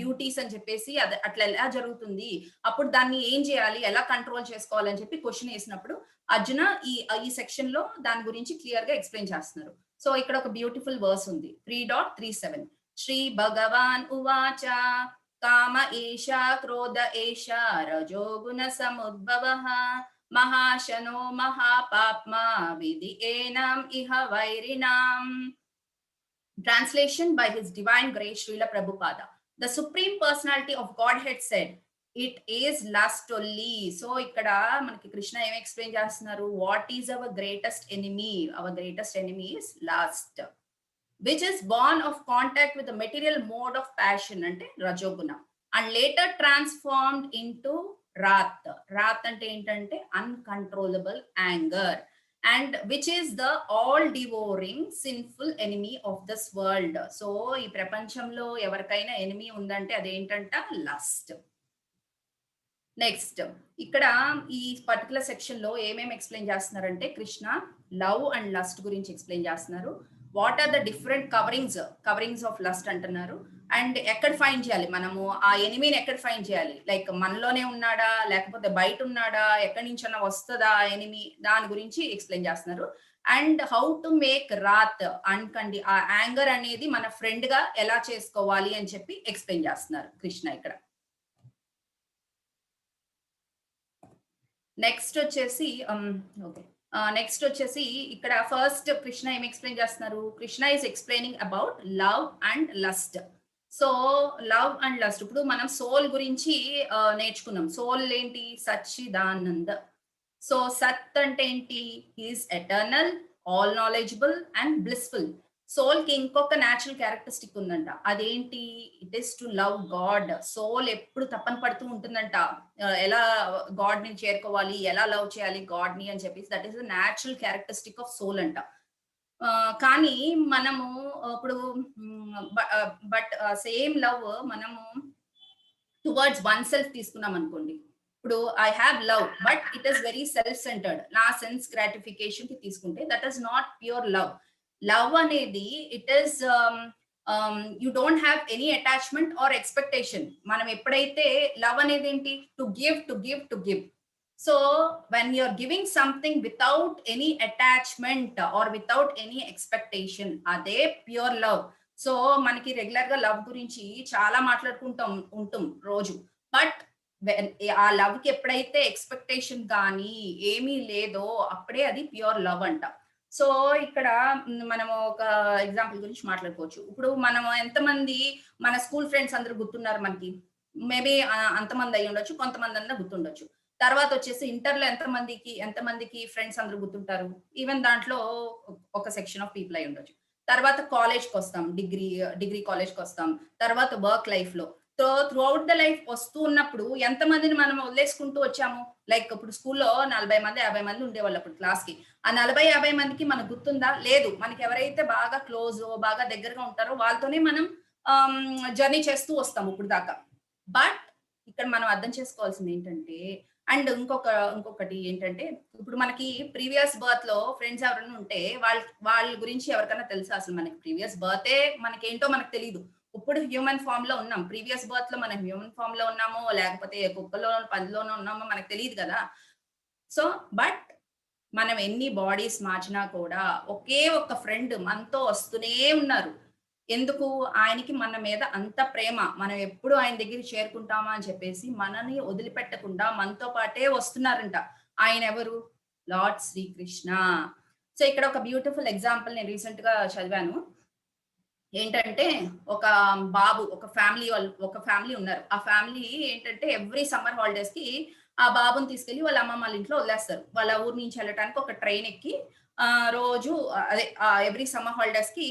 S1: duties అని చెప్పేసి అది అట్లా ఎలా జరుగుతుంది, అప్పుడు దాన్ని ఏం చేయాలి, ఎలా కంట్రోల్ చేసుకోవాలని చెప్పి క్వశ్చన్ వేసినప్పుడు అర్జున ఈ సెక్షన్ లో దాని గురించి క్లియర్ గా ఎక్స్ప్లెయిన్ చేస్తున్నారు. సో ఇక్కడ ఒక బ్యూటిఫుల్ వర్స్ ఉంది 3.37. శ్రీ భగవాన్ ఉవాచ కామ ఏషా క్రోధ ఏషా రజోగుణ సముద్భవః మహాశనో మహాపాప్మా విధి ఏనాం ఇహ వైరినాం. Translation by His Divine Grace Srila Prabhupada. The Supreme Personality of Godhead said, it is lust only. So ఇక్కడ మనకి కృష్ణ ఏం ఎక్స్ప్లెయిన్ చేస్తున్నారు? What is our greatest enemy? Our greatest enemy is lust, which is born of contact with the material mode of passion అంటే రజోగుణ, and later transformed into wrath. Wrath అంటే ఏంటంటే uncontrollable anger, and which is the all devouring sinful enemy of this world. So ఈ ప్రపంచంలో ఎవరికైనా ఎనిమీ ఉందంటే అదేంటంట లస్ట్. నెక్స్ట్ ఇక్కడ ఈ పర్టికులర్ సెక్షన్ లో ఏమేమి ఎక్స్ప్లెయిన్ చేస్తున్నారంటే కృష్ణ లవ్ అండ్ లస్ట్ గురించి ఎక్స్ప్లెయిన్ చేస్తున్నారు. What are the different coverings of lust అంటున్నారు. అండ్ ఎక్కడ ఫైండ్ చేయాలి మనము ఆ ఎనిమీని, ఎక్కడ ఫైండ్ చేయాలి, లైక్ మనలోనే ఉన్నాడా లేకపోతే బయట ఉన్నాడా, ఎక్కడి నుంచన్నా వస్తుందా ఎనిమీ, దాని గురించి ఎక్స్ప్లెయిన్ చేస్తున్నారు. అండ్ హౌ టు మేక్ రాత్ ఆ యాంగర్ అనేది మన ఫ్రెండ్ గా ఎలా చేసుకోవాలి అని చెప్పి ఎక్స్ప్లెయిన్ చేస్తున్నారు కృష్ణ ఇక్కడ. నెక్స్ట్ వచ్చేసి ఇక్కడ ఫస్ట్ కృష్ణ ఏం ఎక్స్ప్లెయిన్ చేస్తున్నారు? Krishna is explaining about love and lust. So love and lust, ఇప్పుడు మనం సోల్ గురించి నేర్చుకున్నాం. సోల్ ఏంటి? సచ్చిదానంద. సో సత్ అంటే ఏంటి? Is eternal, all knowledgeable and blissful. Soul కి ఇంకొక న్యాచురల్ క్యారెక్టరిస్టిక్ ఉందంట. అదేంటి? It is to love God. Soul ఎప్పుడు తపన పడుతూ ఉంటుందంట ఎలా గాడ్ ని చేరుకోవాలి, ఎలా లవ్ చేయాలి గాడ్ ని అని చెప్పేసి. That is the natural characteristic of soul అంట. కానీ మనము ఇప్పుడు బట్ సేమ్ లవ్ మనము టువర్డ్స్ వన్ సెల్ఫ్ తీసుకున్నాం అనుకోండి. ఇప్పుడు I have love but it is very self centred, నా సెన్స్ గ్రాటిఫికేషన్ కి తీసుకుంటే that is not pure love. Love అనేది it is you don't have any attachment or expectation. మనం ఎప్పుడైతే లవ్ అనేది ఏంటి? To give. So when you're giving something without any attachment or without any expectation, అదే ప్యూర్ లవ్. సో మనకి రెగ్యులర్ గా లవ్ గురించి చాలా ఉంటాం రోజు. బట్ ఆ లవ్ కి ఎప్పుడైతే ఎక్స్పెక్టేషన్ కానీ ఏమీ లేదో అప్పుడే అది ప్యూర్ లవ్ అంట. సో ఇక్కడ మనం ఒక ఎగ్జాంపుల్ గురించి మాట్లాడుకోవచ్చు. ఇప్పుడు మనం ఎంతమంది మన స్కూల్ ఫ్రెండ్స్ అందరూ గుర్తున్నారు మనకి? మేబీ అంతమంది అయి ఉండొచ్చు, కొంతమంది అన్నా గుర్తుండొచ్చు. తర్వాత వచ్చేసి ఇంటర్లో ఎంతమందికి ఫ్రెండ్స్ అందరూ గుర్తుంటారు. ఈవెన్ దాంట్లో ఒక సెక్షన్ ఆఫ్ పీపుల్ అయి ఉండొచ్చు. తర్వాత కాలేజ్‌కి వస్తాం. డిగ్రీ కాలేజ్‌కి వస్తాం. తర్వాత వర్క్ లైఫ్‌లో. త్రూఅవుట్ ద లైఫ్ వస్తూ ఉన్నప్పుడు ఎంతమందిని మనం వదిలేసుకుంటూ వచ్చాము. లైక్ ఇప్పుడు స్కూల్‌లో 40 మంది, 50 మంది ఉండేవాళ్ళు అప్పుడు క్లాస్‌కి. ఆ 40, 50 మందికి మనకు గుర్తుందా? లేదు. మనకి ఎవరైతే బాగా క్లోజో, బాగా దగ్గరగా ఉంటారో వాళ్ళతోనే మనం జర్నీ చేస్తూ వస్తాం ఇప్పుడు దాకా. బట్ ఇక్కడ మనం అర్థం చేసుకోవాల్సింది ఏంటంటే అండ్ ఇంకొకటి ఏంటంటే ఇప్పుడు మనకి ప్రీవియస్ బర్త్‌లో ఫ్రెండ్స్ ఎవరైనా ఉంటే వాళ్ళ గురించి ఎవరికైనా తెలుసా అసలు మనకి ప్రీవియస్ బర్తే మనకేంటో మనకు తెలీదు. ఇప్పుడు హ్యూమన్ ఫార్మ్‌లో ఉన్నాం. ప్రీవియస్ బర్త్‌లో మనం హ్యూమన్ ఫార్మ్‌లో ఉన్నామో, లేకపోతే కుక్కలో, పందిలోనో ఉన్నామో మనకు తెలీదు గదా! సో, బట్ మనం ఎన్ని బాడీస్ మార్చినా కూడా ఒకే ఒక్క ఫ్రెండ్ మనతో వస్తూనే ఉన్నారు. ఎందుకు? ఆయనకి మన మీద అంత ప్రేమ. మనం ఎప్పుడు ఆయన దగ్గరికి చేరుకుంటామా అని చెప్పేసి మనని వదిలిపెట్టకుండా మనతో పాటే వస్తున్నారంట. ఆయనెవరు? లార్డ్ శ్రీకృష్ణ. సో, ఇక్కడ ఒక బ్యూటిఫుల్ ఎగ్జాంపుల్ నేను రీసెంట్‌గా చదివాను. ఏంటంటే ఒక ఒక ఫ్యామిలీ ఉన్నారు. ఆ ఫ్యామిలీ ఏంటంటే ఎవ్రీ సమ్మర్ హాలిడేస్‌కి ఆ బాబుని తీసుకెళ్ళి వాళ్ళ అమ్మమ్మ వాళ్ళ ఇంట్లో వదిలేస్తారు. వాళ్ళ ఊరు నుంచి వెళ్ళటానికి ఒక ట్రైన్ ఎక్కి రోజు అదే ఎవ్రీ సమ్మర్ హాలిడేస్‌కి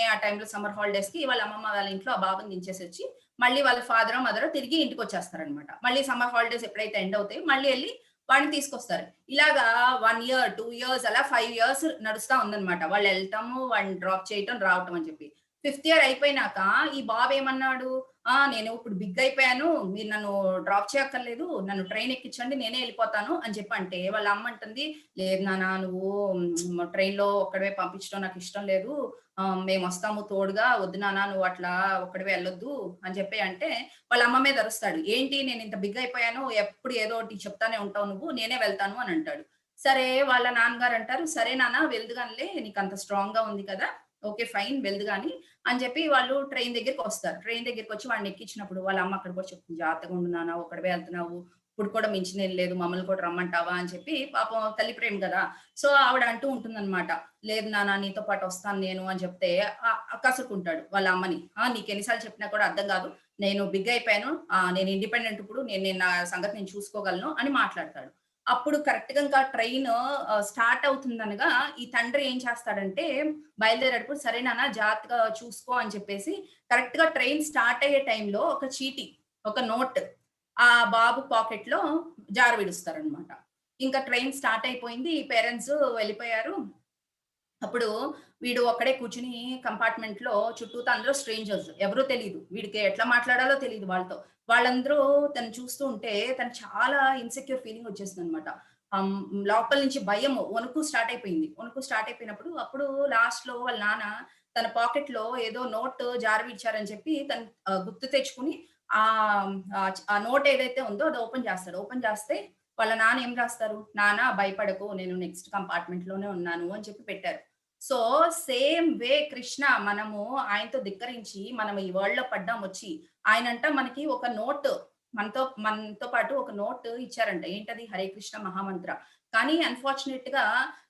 S1: ఆ టైంలో సమ్మర్ హాలిడేస్‌కి వాళ్ళ అమ్మమ్మ వాళ్ళ ఇంట్లో ఆ బాబుని దించేసొచ్చి మళ్ళీ వాళ్ళ ఫాదరో, మదరో తిరిగి ఇంటికొచ్చేస్తారనమాట. మళ్ళీ సమ్మర్ హాలిడేస్ ఎప్పుడైతే ఎండ్ అవుతాయో మళ్ళీ ఎళ్లి వాడిని తీసుకొస్తారు. ఇలాగా 1 ఇయర్, 2 ఇయర్స్ అలా 5 ఇయర్స్ నడుస్తా ఉందన్నమాట. వాళ్ళెళ్ళటము, వాడిని డ్రాప్ చేయటం, రావటం అని చెప్పి. ఫిఫ్త్ ఇయర్ అయిపోయినాక ఈ బాబేమన్నాడు, నేను ఇప్పుడు బిగ్ అయిపోయాను. మీరు నన్ను డ్రాప్ చేయక్కర్లేదు. నన్ను ట్రైన్ ఎక్కించండి. నేనే ఎళ్ళిపోతాను అని చెప్పంటే, వాళ్ళ అమ్మ అంటుంది, "లేదు నాన్న నువ్వు ట్రైన్‌లో ఒక్కడివే పంపించడం నాకిష్టం లేదు. మేమొస్తాము తోడుగా. వద్దు నాన్న నువ్వు అట్లా ఒక్కడివే ఎళ్ళొద్దు" అని చెప్పి అంటే, వాళ్ళ అమ్మ మీద అరుస్తాడు. "ఏంటి నేనింత బిగ్ అయిపోయాను. ఎప్పుడు ఏదో ఒకటి చెప్తానే ఉంటావు నువ్వు. నేనే వెళ్తాను" అని అంటాడు. సరే వాళ్ళ నాన్నగారు అంటారు, "సరే నాన్న వెళ్దుగానిలే. నీకంత స్ట్రాంగ్‌గా ఉంది కదా! ఓకే. ఫైన్ వెళ్దు గాని" అని చెప్పి వాళ్ళు ట్రైన్ దగ్గరికొస్తారు. ట్రైన్ దగ్గరికొచ్చి వాడిని ఎక్కించినప్పుడు వాళ్ళ అమ్మ అక్కడికి వచ్చి చెప్తుంది. "జాగ్రత్తగా ఉండు నాన్న ఒక్కడివే ఎళ్తున్నావు. ఇప్పుడు కూడా మించినేం లేదు. మమ్మల్ని కూడా రమ్మంటావా?" అని చెప్పి పాపం తల్లి ప్రేమ గదా! సో, ఆవిడ అంటూ ఉంటుందన్నమాట. "లేదు నాన్న నీతో పాటు వస్తాను నేను" అని చెప్తే కసురుకుంటాడు వాళ్ళ అమ్మని. నీకెన్ని సార్లు చెప్పినా కూడా అర్థం గాదు. నేను బిగ్ అయిపోయాను. నేను ఇండిపెండెంట్ ఇప్పుడు. నేను నా సంగతి నేను చూసుకోగలను" అని మాట్లాడతాడు. అప్పుడు కరెక్ట్‌గా ఇంకా ట్రైను స్టార్ట్ అవుతుందనగా ఈ తండ్రి ఏం చేస్తాడంటే బయలుదేరేటప్పుడు "సరే నాన్న జాగ్రత్తగా చూసుకో" అని చెప్పేసి కరెక్ట్‌గా ట్రైన్ స్టార్ట్ అయ్యే టైంలో ఒక చీటీ, ఒక నోట్ ఆ బాబు పాకెట్‌లో జారవిడుస్తారనమాట. ఇంకా ట్రైన్ స్టార్ట్ అయిపోయింది. పేరెంట్స్ వెళ్ళిపోయారు. అప్పుడు వీడు ఒక్కడే కూర్చొని కంపార్ట్మెంట్‌లో చుట్టూతా అందరూ స్ట్రేంజర్స్. ఎవరు తెలీదు. వీడికి ఎట్లా మాట్లాడాలో తెలీదు వాళ్ళతో. వాళ్ళందరూ తనని చూస్తూ ఉంటే తనకు చాలా ఇన్‌సెక్యూర్ ఫీలింగ్ వచ్చేసిందనమాట. లోపల నుంచి భయము, వణుకు స్టార్ట్ అయిపోయింది. వణుకు స్టార్ట్ అయిపోయినప్పుడు అప్పుడు లాస్ట్‌లో వాళ్ళ నాన్న తన పాకెట్‌లో ఏదో నోట్ జారవిడిచారని చెప్పి తను గుర్తు తెచ్చుకొని ఆ నోట్ ఏదైతే ఉందో అది ఓపెన్ చేస్తాడు. ఓపెన్ చేస్తే వాళ్ళ నాన్న ఏం రాస్తారు? "నాన్న భయపడకు నేను నెక్స్ట్ కంపార్ట్మెంట్‌లోనే ఉన్నాను" అని చెప్పి పెట్టారు. సో, సేమ్ వే కృష్ణ మనము ఆయనతో ధిక్కరించి మనం ఈ వరల్డ్‌లో పడ్డామొచ్చి, ఆయనంట మనకి ఒక నోట్ మనతో పాటు ఒక నోట్ ఇచ్చారంట. ఏంటది? హరే కృష్ణ మహామంత్ర. కానీ అన్‌ఫార్చునేట్‌గా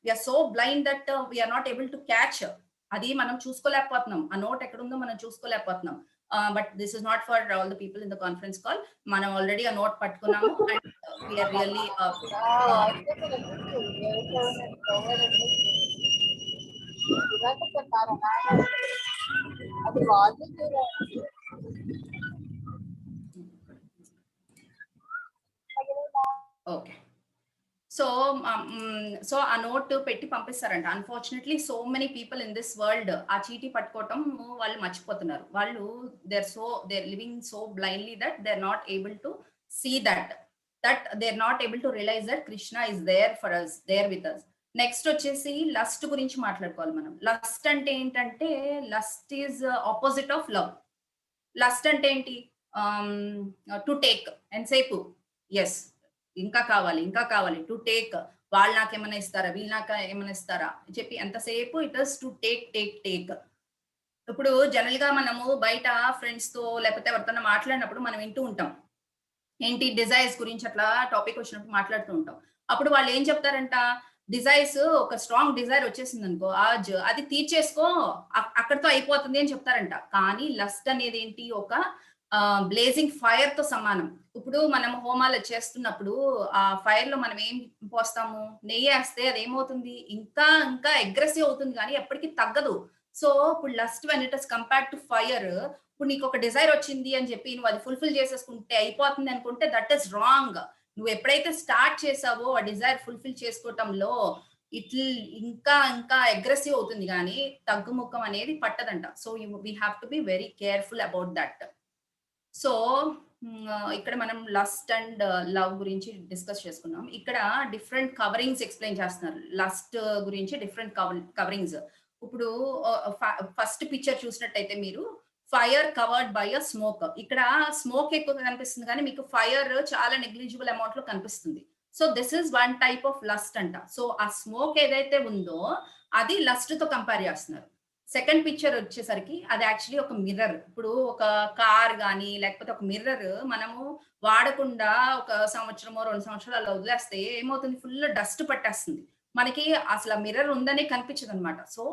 S1: we are so blind that we are not able to catch. అది మనం చూసుకోలేకపోతున్నాం. ఆ నోట్ ఎక్కడుందో మనం చూసుకోలేకపోతున్నాం. But this is not for all the people in the conference call. మనం ఆల్రెడీ ఆ నోట్ పట్టుకున్నాము and we are really ah,
S2: అది వాళ్ళు
S1: ఓకే. సో, ఆ నోట్ పెట్టి పంపిస్తారంట. Unfortunately so many people in this world ఆ చీటీ పట్టుకోవటం వాళ్ళు మర్చిపోతున్నారు. వాళ్ళు they are living so blindly that they are not able to see they are not able to realise that Krishna is there for us, there with us. Next వచ్చేసి లస్ట్ గురించి మాట్లాడుకోవాలి మనం. లస్ట్ అంటే ఏంటంటే, lust is opposite of love. Lust అంటే ఏంటి? టు టేక్ ఎంతసేపు యెస్. ఇంకా కావాలి, ఇంకా కావాలి. టు టేక్ వాళ్ళు నాకేమైనా ఇస్తారా? వీళ్ళు నాకు ఏమైనా ఇస్తారా? అని చెప్పి ఎంతసేపు it is to take, take, take. ఇప్పుడు జనరల్‌గా మనము బయట ఫ్రెండ్స్‌తో లేకపోతే ఎవరితోనా మాట్లాడినప్పుడు మనం వింటూ ఉంటాం. ఏంటి డిజైర్స్ గురించి అట్లా టాపిక్ వచ్చినప్పుడు మాట్లాడుతూ ఉంటాం. అప్పుడు వాళ్ళు ఏం చెప్తారంట, ఒక స్ట్రాంగ్ డిజైర్ వచ్చేసిందనుకో, అది తీర్చేసుకో అక్కడితో అయిపోతుంది అని చెప్తారంట. కానీ లస్ట్ అనేది ఏంటి? ఒక బ్లేజింగ్ ఫైర్ తో సమానం. ఇప్పుడు మనం హోమాలు చేస్తున్నప్పుడు ఆ ఫైర్ లో మనం ఏం పోస్తాము? నెయ్యేస్తే అదేమవుతుంది? ఇంకా ఇంకా అగ్రెసివ్ అవుతుంది గానీ ఎప్పటికి తగ్గదు. సో, ఇప్పుడు lust when it is compared to fire, ఇప్పుడు నీకొక డిజైర్ వచ్చింది అని చెప్పి నువ్వు అది ఫుల్‌ఫిల్ చేసేసుకుంటే అయిపోతుంది అనుకుంటే దట్ ఈస్ రాంగ్. నువ్వు ఎప్పుడైతే స్టార్ట్ చేసావో ఆ డిజైర్ ఫుల్‌ఫిల్ చేసుకోవటంలో ఇంకా ఇంకా అగ్రెసివ్ అవుతుంది గానీ తగ్గుముఖం అనేది పట్టదంట. So, we have to be very careful about that. So, ఇక్కడ మనం లస్ట్ అండ్ లవ్ గురించి డిస్కస్ చేసుకున్నాం. ఇక్కడ డిఫరెంట్ కవరింగ్స్ ఎక్స్‌ప్లెయిన్ చేస్తున్నారు. లస్ట్ గురించి డిఫరెంట్ కవరింగ్స్. ఇప్పుడు ఫస్ట్ పిక్చర్ చూసినట్టయితే మీరు fire covered by a smoke. ఇక్కడ స్మోక్ ఎక్కువగా కనిపిస్తుంది కానీ మీకు ఫైర్ చాలా నెగ్లిజిబుల్ అమౌంట్‌లో కనిపిస్తుంది. So, this is one type of lust అంట. సో, ఆ స్మోక్ ఏదైతే ఉందో అది లస్ట్‌తో కంపేర్ చేస్తున్నారు. సెకండ్ పిక్చర్ వచ్చేసరికి అది యాక్చువల్లీ ఒక మిర్రర్. ఇప్పుడు ఒక కార్ గాని, లేకపోతే ఒక మిర్రర్ మనము వాడకుండా ఒక సంవత్సరమో, 2 సంవత్సరాలు అలా వదిలేస్తే ఏమవుతుంది ఫుల్ డస్ట్ పట్టేస్తుంది. మనకి అసల మిర్రర్ ఉందనే కనిపించదనమాట. సో,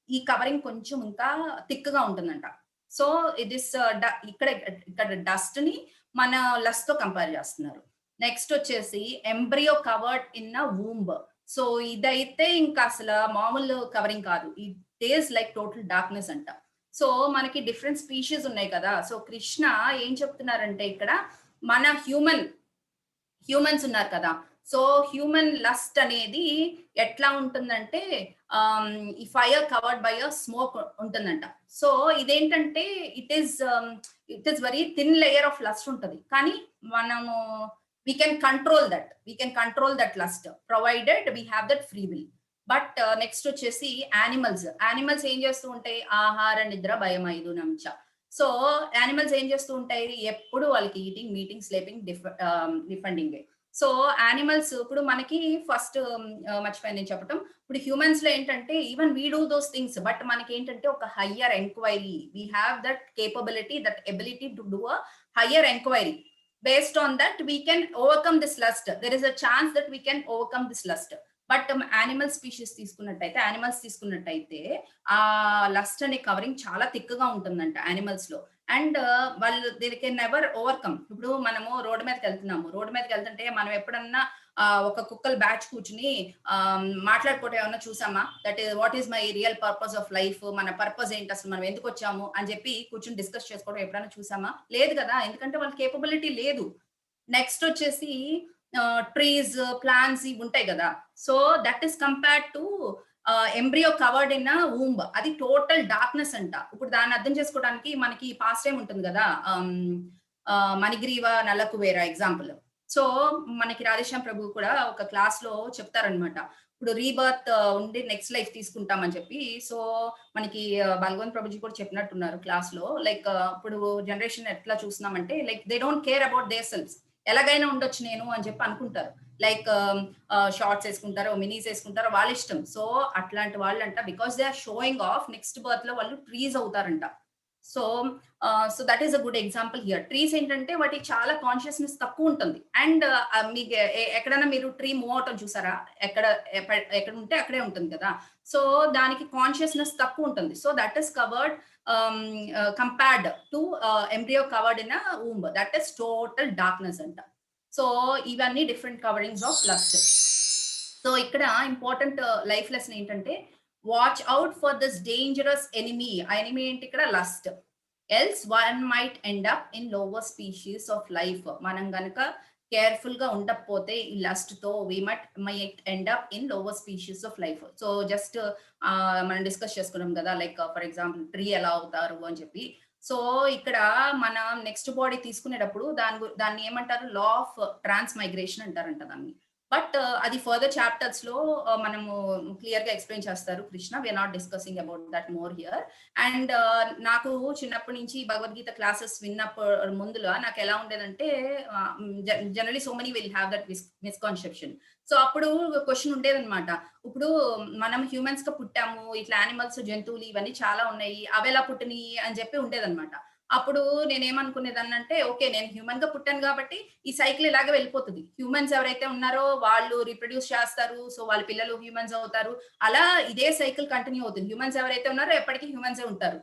S1: ఈ కవరింగ్ కొంచెం ఇంకా థిక్‌గా ఉంటుందంట. సో, దిస్ ఇక్కడ ఇక్కడ డస్ట్‌ని మన లస్ట్‌తో కంపేర్ చేస్తున్నారు. నెక్స్ట్ వచ్చేసి embryo covered in a womb. So, ఇదైతే ఇంకా అసల మామూలు కవరింగ్ కాదు. డేస్ లైక్ టోటల్ డార్క్‌నెస్ అంట. సో, మనకి డిఫరెంట్ స్పీషీస్ ఉన్నాయి కదా! సో, కృష్ణ ఏం చెప్తున్నారంటే ఇక్కడ మన హ్యూమన్స్ ఉన్నారు కదా! సో, హ్యూమన్ లస్ట్ అనేది ఎట్లా ఉంటుందంటే ఈ fire covered by a smoke ఉంటుందంట. సో, ఇదేంటంటే it is very thin layer of lust ఉంటది. కానీ మనము we can control that lust provided we have that free will. But next వచ్చేసి యానిమల్స్ ఏం చేస్తూ ఉంటాయి? ఆహార నిద్ర భయం 5 నంచ. సో, యానిమల్స్ ఏం చేస్తూ ఉంటాయి? ఎప్పుడు వాళ్ళకి ఈటింగ్, మీటింగ్, స్లీపింగ్ డిఫెండింగే. సో, యానిమల్స్ ఇప్పుడు మనకి ఫస్ట్ మర్చిపోయాను నేను చెప్పటం. ఇప్పుడు హ్యూమన్స్ లో ఏంటంటే even we do those things but మనకేంటంటే ఒక higher enquiry. We have that capability, that ability to do a higher enquiry. Based on that, we can overcome this lust. There is a chance that we can overcome this lust. But animals తీసుకున్నట్టయితే ఆ లస్ట్ అనే కవరింగ్ చాలా థిక్‌గా ఉంటుందంట యానిమల్స్ లో. అండ్ వాళ్ళు దే కెన్ నెవర్ ఓవర్‌కమ్. ఇప్పుడు మనము రోడ్డు మీదకెళ్తుంటే మనం ఎప్పుడన్నా ఒక కుక్కల బ్యాచ్ కూర్చొని మాట్లాడుకోవటం ఏమన్నా చూసామా? What is my real purpose of life? మన పర్పస్ ఏంటి? అసలు మనం ఎందుకొచ్చాము? అని చెప్పి కూర్చొని డిస్కస్ చేసుకోవడం ఎప్పుడైనా చూసామా? లేదు కదా! ఎందుకంటే వాళ్ళకి కేపబిలిటీ లేదు. నెక్స్ట్ వచ్చేసి ట్రీస్, ప్లాంట్స్ ఇవి ఉంటాయి కదా! So, that is compared to embryo covered in a womb. అది టోటల్ డార్క్‌నెస్ అంట. ఇప్పుడు దాన్ని అర్థం చేసుకోవడానికి మనకి పాస్ట్ టైమ్ ఉంటుంది కదా! 'మణిగ్రీవ నలకువేర' ఎగ్జాంపుల్. సో, మనకి రాధేశ్యామ్ ప్రభు కూడా ఒక క్లాస్‌లో చెప్తారనమాట. ఇప్పుడు రీబర్త్ ఉండి నెక్స్ట్ లైఫ్ తీసుకుంటామని చెప్పి. సో, మనకి భగవంత్ ప్రభుజీ కూడా చెప్పినట్టున్నారు క్లాస్‌లో. లైక్ ఇప్పుడు జనరేషన్ ఎట్లా చూస్తున్నామంటే like they don't care about their selves. ఎలాగైనా ఉండొచ్చు నేను అని చెప్పి అనుకుంటారు. లైక్ షార్ట్స్ వేసుకుంటారో, మినీస్ వేసుకుంటారో వాళ్ళ ఇష్టం. సో, అట్లాంటి వాళ్ళంట because they are showing off next బర్త్‌లో వాళ్ళు ట్రీస్ అవుతారంట. So, that is a good example here. Trees ఏంటంటే వాటికి చాలా కాన్షియస్‌నెస్ తక్కువ ఉంటుంది. అండ్ మీకు ఎక్కడైనా మీరు ట్రీ మూవ్ అవ్వటం చూసారా? ఎక్కడ ఉంటే అక్కడే ఉంటుంది కదా! సో, దానికి కాన్షియస్‌నెస్ తక్కువ ఉంటుంది. So, that is covered compared to embryo covered in a womb. That is total darkness అంట. సో, ఇవన్నీ different coverings of lust. So, ఇక్కడ ఇంపార్టెంట్ లైఫ్ లెసన్ ఏంటంటే watch out for this dangerous enemy. ఆ ఎనిమీ ఏంటి ఇక్కడ? Lust. Else one might end up in lower species of life. మనం గనక కేర్‌ఫుల్ గా ఉండకపోతే ఈ లస్ట్ తో we might end up in lower species of life. So, just మనం డిస్కస్ చేసుకున్నాం కదా! లైక్ ఫర్ ఎగ్జాంపుల్ ట్రీ ఎలా అవుతారు అని చెప్పి. సో, ఇక్కడ మన నెక్స్ట్ బాడీ తీసుకునేటప్పుడు దాన్ని ఏమంటారు? లా ఆఫ్ ట్రాన్స్‌మైగ్రేషన్ అంటారంట దాన్ని. బట్ అది ఫర్దర్ చాప్టర్స్ లో మనము క్లియర్ గా ఎక్స్‌ప్లెయిన్ చేస్తారు Krishna. We are not discussing about that more here. And నాకు చిన్నప్పటి నుంచి భగవద్గీత క్లాసెస్ ముందులో నాకు ఎలా ఉండేదంటే generally so many will have that misconception. So, అప్పుడు క్వెషన్ ఉండేదన్నమాట. ఇప్పుడు మనం హ్యూమన్స్ గా పుట్టాము. ఇట్లా యానిమల్స్, జంతువులు ఇవన్నీ చాలా ఉన్నాయి. అవెలా పుట్టినియి అని చెప్పి ఉండేదన్నమాట. అప్పుడు నేనేమనుకునేదాన్నంటే ఓకే. నేను హ్యూమన్ గా పుట్టాను కాబట్టి ఈ సైకిల్ ఇలాగే వెళ్ళిపోతది. హ్యూమన్స్ ఎవరైతే ఉన్నారో వాళ్ళు రీప్రొడ్యూస్ చేస్తారు. సో, వాళ్ళ పిల్లలు హ్యూమన్స్ అవుతారు. అలా ఇదే సైకిల్ కంటిన్యూ అవుతుంది. హ్యూమన్స్ ఎవరైతే ఉన్నారో ఎప్పటికీ హ్యూమన్సే ఉంటారు.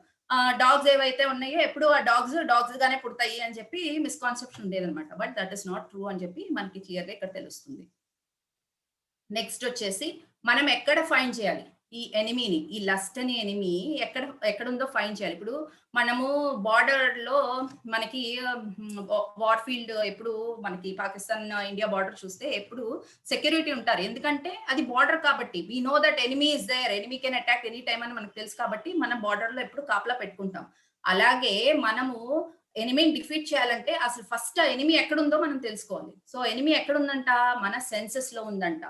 S1: డాగ్స్ ఏవైతే ఉన్నాయో ఎప్పుడు ఆ డాగ్స్ గానే పుడతాయి అని చెప్పి మిస్కాన్సెప్షన్ ఉండేదన్నమాట. But that is not true అని చెప్పి మనకి క్లియర్‌గా ఇక్కడ తెలుస్తుంది. నెక్స్ట్ వచ్చేసి మనం ఎక్కడ ఫైండ్ చేయాలి? ఈ ఎనిమీని, ఈ లస్ట్ అనే ఎనిమీ ఎక్కడుందో ఫైండ్ చేయాలి. ఇప్పుడు మనము బోర్డర్‌లో మనకి వార్ ఫీల్డ్ ఎప్పుడు మనకి పాకిస్తాన్, ఇండియా బోర్డర్ చూస్తే ఎప్పుడు సెక్యూరిటీ ఉంటారు. ఎందుకంటే అది బోర్డర్ కాబట్టి. We know that enemy is there. Enemy can attack any time అని మనకు తెలుసు కాబట్టి మనం బోర్డర్‌లో ఎప్పుడు కాపలా పెట్టుకుంటాం. అలాగే మనము ఎనిమీని డిఫీట్ చేయాలంటే అసలు ఫస్ట్ ఆ ఎనిమీ ఎక్కడుందో మనం తెలుసుకోవాలి. సో ఎనిమీ ఎక్కడుందంట? మన సెన్సెస్‌లో ఉందంట.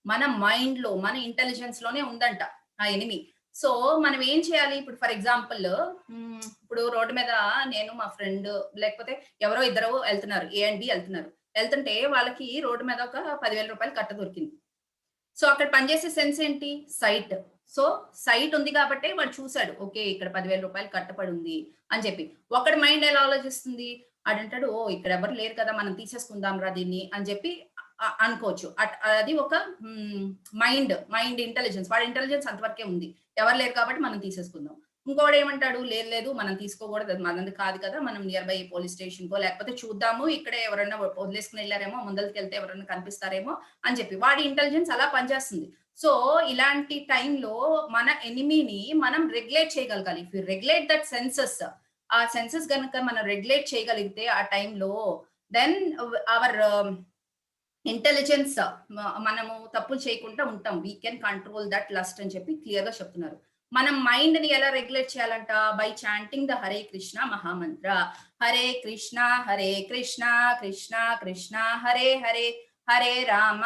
S1: మన మైండ్‌లో, మన ఇంటెలిజెన్స్‌లోనే ఉందంట ఆ ఎనిమీ. సో, మనం ఏం చేయాలి? ఇప్పుడు ఫర్ ఎగ్జాంపుల్ ఇప్పుడు రోడ్డు మీద నేను, మా ఫ్రెండ్ లేకపోతే ఎవరో ఇద్దరు ఎళ్తున్నారు. ఏ అండ్ బి ఎళ్తున్నారు. ఎళ్తుంటే వాళ్ళకి రోడ్డు మీద ఒక రూ. 10,000 కట్ట దొరికింది. సో, అక్కడ పనిచేసే సెన్స్ ఏంటి? సైట్. సో, సైట్ ఉంది కాబట్టే వాడు చూసాడు. ఓకే. ఇక్కడ రూ. 10,000 కట్టపడి ఉంది అని చెప్పి. ఒకడి మైండ్ ఎలా ఆలోచిస్తుంది? ఆడంటాడు, ఓహ్! ఇక్కడ ఎవరు లేరు కదా! మనం తీసేసుకుందాంరా దీన్ని అని చెప్పి అనుకోవచ్చు. అది ఒక మైండ్ ఇంటెలిజెన్స్. వాడి ఇంటెలిజెన్స్ అంతవరకే ఉంది. ఎవరు లేరు కాబట్టి మనం తీసేసుకుందాం. ఇంకోడేమంటాడు, లేదు లేదు మనం తీసుకోకూడదు. అది మనది కాదు కదా! మనం నియర్ బై పోలీస్ స్టేషన్‌కో లేకపోతే చూద్దాము. ఇక్కడే ఎవరైనా వదిలేసుకొని ఎళ్లారేమో, ముందలకెళ్తే ఎవరైనా కనిపిస్తారేమో అని చెప్పి. వాడి ఇంటెలిజెన్స్ అలా పనిచేస్తుంది. సో, ఇలాంటి టైంలో మన ఎనిమీని మనం రెగ్యులేట్ చేయగలగాలి. If you regulate that senses, ఆ సెన్సెస్ గనక మనం రెగ్యులేట్ చేయగలిగితే ఆ టైంలో దెన్ అవర్ ఇంటెలిజెన్స్ మనము తప్పులు చేయకుండా ఉంటాం. We can control that lust అని చెప్పి క్లియర్‌గా చెప్తున్నారు. మనం మైండ్‌ని ఎలా రెగ్యులేట్ చేయాలంట? By chanting the Hare Krishna mahamantra. Hare Krishna, Krishna Krishna Hare Hare, Hare Rama,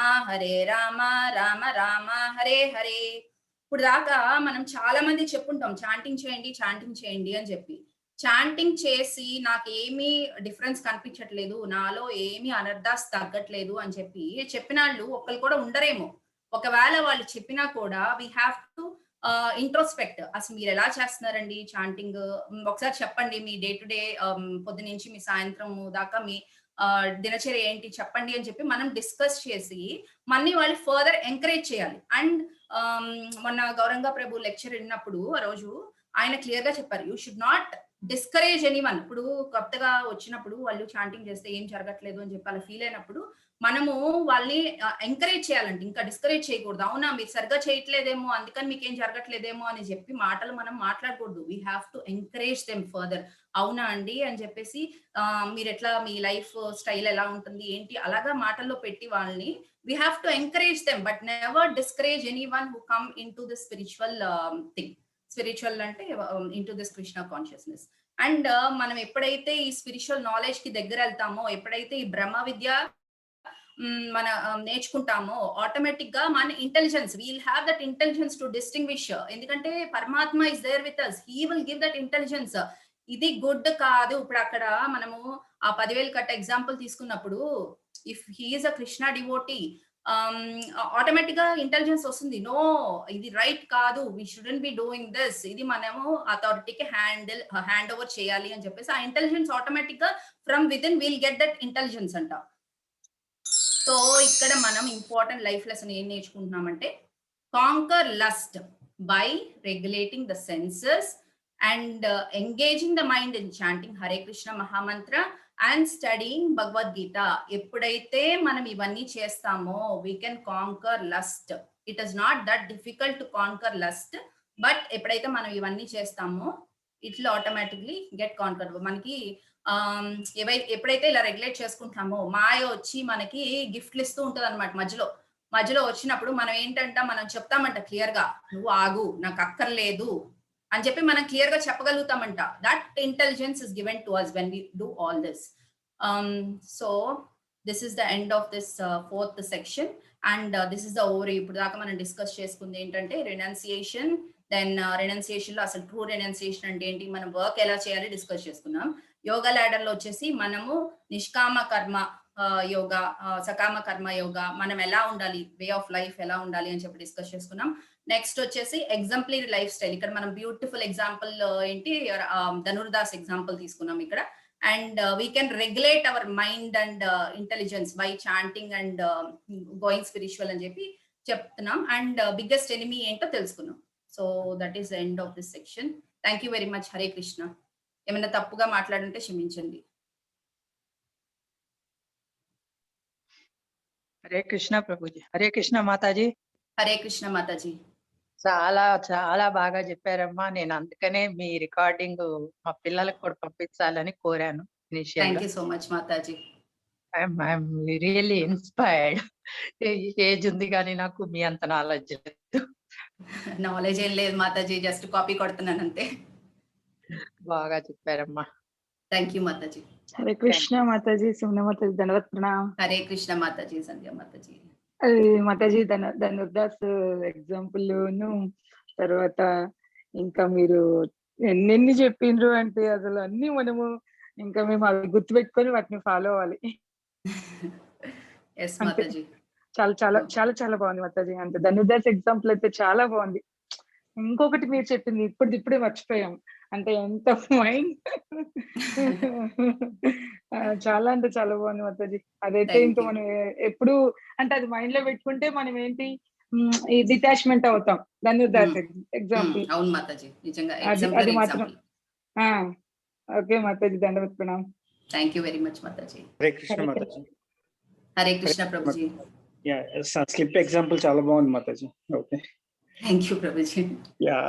S1: Rama Rama Hare Hare. ఇప్పుడు దాకా మనం చాలా మంది చెప్పుంటాం చాంటింగ్ చేయండి అని చెప్పి. చాంటింగ్ చేసి నాకేమీ డిఫరెన్స్ కనిపించట్లేదు. నాలో ఏమి అనర్థాస్ తగ్గట్లేదు అని చెప్పి చెప్పినాళ్ళు ఒక్కళ్ళు కూడా ఉండరేమో. ఒకవేళ వాళ్ళు చెప్పినా కూడా వి హావ్ టు ఇంట్రోస్పెక్ట్. అసలు మీరెలా చేస్తున్నారండి చాంటింగ్? ఒకసారి చెప్పండి మీ డే టు డే పొద్దునుంచి మీ సాయంత్రం దాకా మీ దినచర్య ఏంటి చెప్పండి అని చెప్పి మనం డిస్కస్ చేసి మళ్ళీ వాళ్ళు ఫర్దర్ ఎంకరేజ్ చేయాలి. అండ్ మొన్న గౌరంగ ప్రభు లెక్చర్ విన్నప్పుడు ఆ రోజు ఆయన క్లియర్‌గా చెప్పారు. You should not discourage anyone. ఇప్పుడు కొత్తగా వచ్చినప్పుడు వాళ్ళు చాంటింగ్ చేస్తే ఏం జరగట్లేదు అని చెప్పి అలా ఫీల్ అయినప్పుడు మనము వాళ్ళని ఎంకరేజ్ చేయాలండి. ఇంకా డిస్కరేజ్ చేయకూడదు. అవునా మీరు సరిగ్గా చేయట్లేదేమో, అందుకని మీకేం జరగట్లేదేమో అని చెప్పి మాటలు మనం మాట్లాడకూడదు. We have to encourage them further. అవునా అండి అని చెప్పేసి మీరెట్లా మీ లైఫ్ స్టైల్ ఎలా ఉంటుంది ఏంటి అలాగా మాటల్లో పెట్టి వాళ్ళని we have to encourage them. But never discourage anyone who come into the spiritual thing. Spiritual అంటే into this Krishna consciousness. And మనం ఎప్పుడైతే ఈ స్పిరిచువల్ నాలెడ్జ్ కి దగ్గర వెళ్తామో, ఎప్పుడైతే ఈ బ్రహ్మ విద్య మన నేర్చుకుంటామో ఆటోమేటిక్ గా మన intelligence will have that intelligence to distinguish. ఎందుకంటే పరమాత్మ is there with us. He will give that intelligence. ఇది గుడ్ కాదు. ఇప్పుడు అక్కడ మనము ఆ 10,000 కట్ట ఎగ్జాంపుల్ తీసుకున్నప్పుడు if he is a Krishna devotee automatic గా ఇంటెలిజెన్స్ వస్తుంది. నో ఇది రైట్ కాదు, we shouldn't be doing this. ఇది మనము అథారిటీకి హ్యాండ్ ఓవర్ చేయాలి అని చెప్పేసి ఆ ఇంటెలిజెన్స్ ఆటోమేటిక్ గా from within will get that intelligence అంట. సో ఇక్కడ మనం ఇంపార్టెంట్ లైఫ్ లెసన్ ఏం నేర్చుకుంటున్నామంటే conquer lust by regulating the senses and engaging the mind in chanting Hare Krishna mahamantra and studying Bhagavad Gita. ఎప్పుడైతే మనం ఇవన్నీ చేస్తామో we can conquer lust. It is not that difficult to conquer lust. But ఎప్పుడైతే మనం ఇవన్నీ చేస్తామో it will automatically get conquer. మనకి ఎప్పుడైతే ఇలా రెగ్యులేట్ చేసుకుంటామో మాయ వచ్చి మనకి గిఫ్ట్లు ఇస్తూ ఉంటది అనమాట. మధ్యలో వచ్చినప్పుడు మనం ఏంటంట మనం చెప్తామంట క్లియర్ గా, నువ్వు ఆగు నాకు అక్కర్లేదు అని చెప్పి మనం క్లియర్ గా చెప్పగలుగుతామంట. That intelligence is given to us when we do all this. So this is the end of this fourth section and this is the over. ఇప్పుడు దాకా మనం డిస్కస్ చేసుకుంది ఏంటంటే రెనౌన్సియేషన్. దెన్ రెనౌన్సియేషన్ లో అసలు ట్రూ రెనౌన్సియేషన్ అంటే ఏంటి, మనం వర్క్ ఎలా చేయాలి డిస్కస్ చేసుకున్నాం. యోగా ల్యాడర్ లో వచ్చేసి మనము నిష్కామ కర్మ యోగా, సకామ కర్మ యోగా, మనం ఎలా ఉండాలి, వే ఆఫ్ లైఫ్ ఎలా ఉండాలి అని చెప్పి డిస్కస్ చేసుకున్నాం. నెక్స్ట్ వచ్చేసి ఎగ్జాంపులరీ లైఫ్ స్టైల్. ఇక్కడ మనం బ్యూటిఫుల్ ఎగ్జాంపుల్ ఏంటి ధనుర్దాస్ ఎగ్జాంపుల్ తీసుకున్నాం ఇక్కడ. And we can regulate our mind and intelligence by chanting and going spiritual అని చెప్పి చెప్తున్నాం. అండ్ బిగ్గెస్ట్ ఎనిమీ ఏంటో తెలుసుకున్నాం. So that is the end of this section. Thank you very much. Hare Krishna. ఏమైనా తప్పుగా మాట్లాడుంటే క్షమించండి.
S3: హరే కృష్ణ ప్రభుజీ. హరే కృష్ణ మాతాజీ.
S1: హరే కృష్ణ మాతాజీ.
S3: చాలా చాలా బాగా చెప్పారమ్మా. నేను అందుకనే మీ రికార్డింగ్ మా పిల్లలకు కూడా పంపించాలని కోరాను ఇనిషియల్
S1: థ్యాంక్
S3: గా.
S1: You so much Mataji.
S3: I'm really inspired. Age ఉంది కానీ నాకు మీ అంత నాలెడ్జ్ లేదు.
S1: నాలెడ్జ్ ఏం లేదు మాతాజీ, జస్ట్ కాపీ కొడుతున్నాను అంతే.
S3: బాగా చెప్పారమ్మా.
S1: Thank you Mataji.
S4: హరే కృష్ణ మాతాజీ. సుమన మాతాజీ దండవత్ ప్రణామ్.
S1: హరే కృష్ణ మాతాజీ. సంధ్య మాతాజీ.
S4: అది మాతాజీ ధనుర్దాస్ ఎగ్జాంపుల్ తర్వాత ఇంకా మీరు ఎన్నెన్ని చెప్పిండ్రు అంటే అసలు అన్ని మనము ఇంకా మేము అవి గుర్తుపెట్టుకొని వాటిని ఫాలో అవ్వాలి.
S1: ఎస్
S4: అంతే.
S1: మాతాజీ.
S4: చాలా చాలా చాలా చాలా బాగుంది మాతాజీ. అంటే ధనుర్దాస్ ఎగ్జాంపుల్ అయితే చాలా బాగుంది. ఇంకొకటి మీరు చెప్పింది ఇప్పుడే మర్చిపోయాం. అంటే ఎంత మైండ్ చాలా అంటే చాలా బాగుంది మాతాజీ. అదైతే
S1: Thank
S4: ఇంకా
S1: you.
S4: మనం ఎప్పుడు అంటే అది మైండ్ లో పెట్టుకుంటే మనం ఏంటి ఈ డిటాచ్మెంట్ అవుతాం. ధనుర్దాస్ ఎగ్జాంపుల్
S1: అవును మాతాజీ, నిజంగా
S4: అది
S1: ఎగ్జాంపుల్
S4: మాత్రం. ఓకే మాతాజీ దండవత్ ప్రణామ్.
S1: Thank you very much Mataji.
S5: Hare Krishna Mataji.
S1: Hare Krishna Prabhuji.
S5: Skip example చాలా బాగుంది Mataji. Okay,
S1: thank you Prabhuji.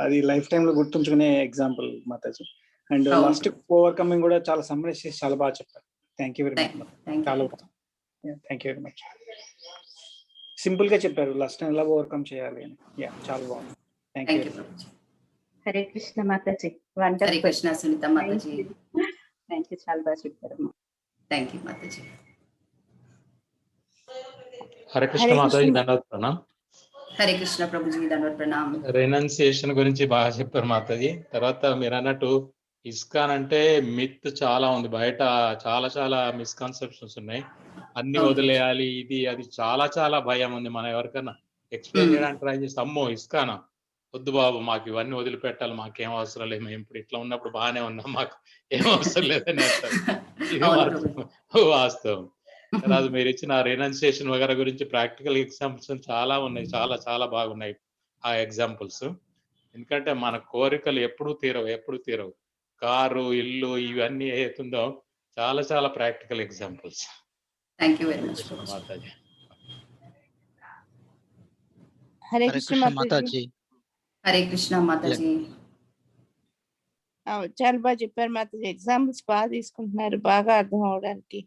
S5: అది లైఫ్ టైమ్ లో గుర్తుంచుకునే ఎగ్జాంపుల్ మాతాజీ. అండ్
S1: అవును.
S5: లాస్ట్ ఓవర్కమింగ్ కూడా చాలా సమ్మరైజ్ చేసి చాలా బాగా చెప్పారు. Thank you very much.
S1: Thank
S5: చాలా
S1: you.
S5: Thank you very much. Simple గా చెప్పారు లాస్ట్ టైం ఎలా ఓవర్కమ్ చేయాలి అని. చాలా బాగుంది. Thank you
S1: thank you Prabhuji.
S6: Hare Krishna Mataji.
S1: Hare
S6: wonderful.
S1: Krishna Sunitha Mataji.
S6: Thank you, చాలా బాగా చెప్పారు.
S1: Thank you Mataji.
S7: హరే కృష్ణ
S6: హరే
S7: మాతాజీ.
S6: కృష్ణ.
S7: ధన్యవాదాలు ప్రణామ్.
S1: హరే కృష్ణ ప్రభుజీ. ధన్యవాద ప్రణామ్.
S7: రెనౌన్సియేషన్ గురించి బాగా చెప్పారు మాతాజీ. తర్వాత మీరు అన్నట్టు ఇస్కాన్ అంటే మిత్ చాలా ఉంది బయట, చాలా చాలా మిస్కన్సెప్షన్స్ ఉన్నాయి. అన్ని
S1: అవును.
S7: వదిలేయాలి, ఇది అది చాలా చాలా భయం ఉంది. మనం ఎవరికైనా ఎక్స్ప్లెయిన్ చేయడానికి ట్రై చేస్తే అమ్మో ఇస్కానా వద్దు బాబు, మాకు ఇవన్నీ వదిలిపెట్టాలి, మాకేం అవసరం లేదు, మేము ఇప్పుడు ఇట్లా ఉన్నప్పుడు బాగానే ఉన్నాం, మాకు ఏం అవసరం లేదని అంటారు. ఇది
S1: అవును
S7: మాత్రం వాస్తవం. తర్వాత మీరు ఇచ్చిన రెనౌన్సియేషన్ వగైరా గురించి ప్రాక్టికల్ ఎగ్జాంపుల్స్ చాలా ఉన్నాయి, చాలా చాలా బాగున్నాయి ఆ ఎగ్జాంపుల్స్. ఎందుకంటే మన కోరికలు ఎప్పుడు తీరవు. కారు, ఇల్లు ఇవన్నీ ఏతుందో చాలా చాలా practical examples.
S1: Thank you very much Prabhuji.
S7: Mataji.
S6: Hare
S8: Hare
S6: Krishna
S8: Krishna
S6: Mataji.
S8: Mataji.
S1: Hare Krishna Mataji.
S6: చాలా బాగా చెప్పారు మాతాజీ. ఎగ్జాంపుల్స్ బాగా తీసుకుంటున్నారు, బాగా అర్థం అవడానికి.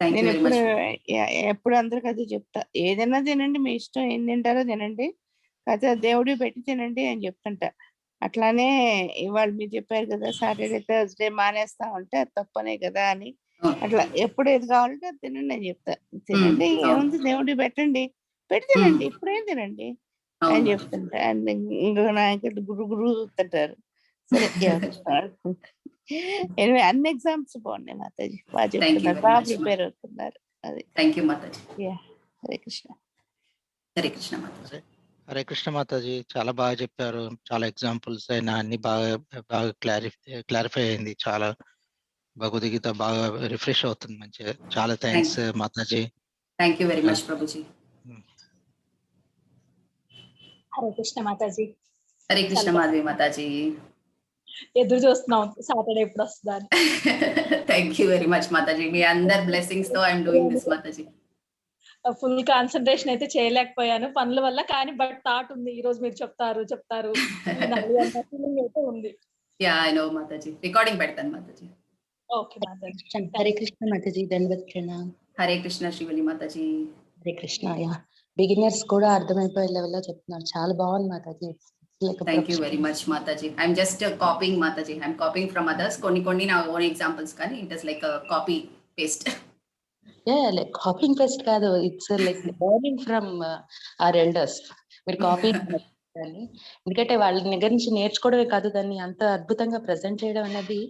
S1: థ్యాంక్ యూ
S6: నేను
S1: వెరీ
S6: ఎప్పుడు
S1: మచ్.
S6: ఎప్పుడు అందరికి అది చెప్తా, ఏదైనా తినండి, మీ ఇష్టం, ఏం తింటారో తినండి, కాకపోతే దేవుడి పెట్టి తినండి అని చెప్తుంటా. అట్లానే ఇవాళ మీరు చెప్పారు కదా, సాటర్డే థర్స్డే మానేస్తా ఉంటే అది తప్పనే కదా అని. అట్లా ఎప్పుడు ఏది కావాలంటే అది తినండి అని చెప్తా. తినండి, ఏముంది, దేవుడి పెట్టండి, పెట్టి తినండి, ఇప్పుడేం తినండి అని
S1: అవును.
S6: చెప్తుంటా. అండ్ ఇంకో నాయకుడు గురు చూస్తుంటారు. సరే ఎనివే అన్ని ఎగ్జామ్స్ బాగున్నాయి మాతాజీ, బాగా
S1: Thank you
S6: చెప్తున్నారు,
S1: very
S6: బాగా
S1: much,
S6: ప్రిపేర్ అవుతున్నారు. అది
S1: థ్యాంక్ యూ మాతాజీ.
S6: హరే కృష్ణ.
S1: హరే కృష్ణ మాతాజీ.
S8: హరే కృష్ణ మాతాజీ. చాలా బాగా చెప్పారు. చాలా ఎగ్జాంపుల్స్ అయినా అన్ని బాగా బాగా క్లారిఫై అయింది. చాలా భగవద్గీత బాగా రిఫ్రెష్ అవుతుంది మంచిగా. చాలా thanks Mataji.
S1: Thank you very much Prabhuji.
S2: Hare Krishna Mataji.
S1: Hare Krishna Madhavi Mataji.
S2: ఎదురు చూస్తున్నాం సాటర్డే ఎప్పుడు వస్తుందా అని.
S1: Thank you very much Mataji. మీ అందరి బ్లెస్సింగ్స్ తో I'm doing this Mataji.
S2: Full concentration అయితే చేయలేకపోయాను పనుల వల్ల, కానీ బట్ థాట్ ఉంది, ఈ రోజు మీరు చెప్తారు వినాలి అన్న feeling అయితే ఉంది.
S1: Yeah I know Mataji. Recording పెడతాను మాతాజీ.
S2: ఓకే మాతాజీ.
S9: హరే కృష్ణ మాతాజీ. ధన్యవాద ప్రణామ్.
S1: హరే కృష్ణ శ్రీవల్లి మాతాజీ.
S9: హరే కృష్ణ. బిగినర్స్ కూడా అర్థమైపోయే లెవెల్లో చెప్తున్నారు. చాలా బాగుంది Mataji.
S1: Thank you very much Mataji. I'm just copying Mataji. I'm copying from others. కొన్ని నా ఓన్ ఎగ్జాంపుల్స్, కానీ it is like copy paste.
S9: Like copying fest కాదు, it's like learning from our elders. మీరు కాపీ ఎందుకంటే వాళ్ళ దగ్గర నుంచి నేర్చుకోవడమే కాదు, దాన్ని అంత అద్భుతంగా ప్రజెంట్ చేయడం అనేది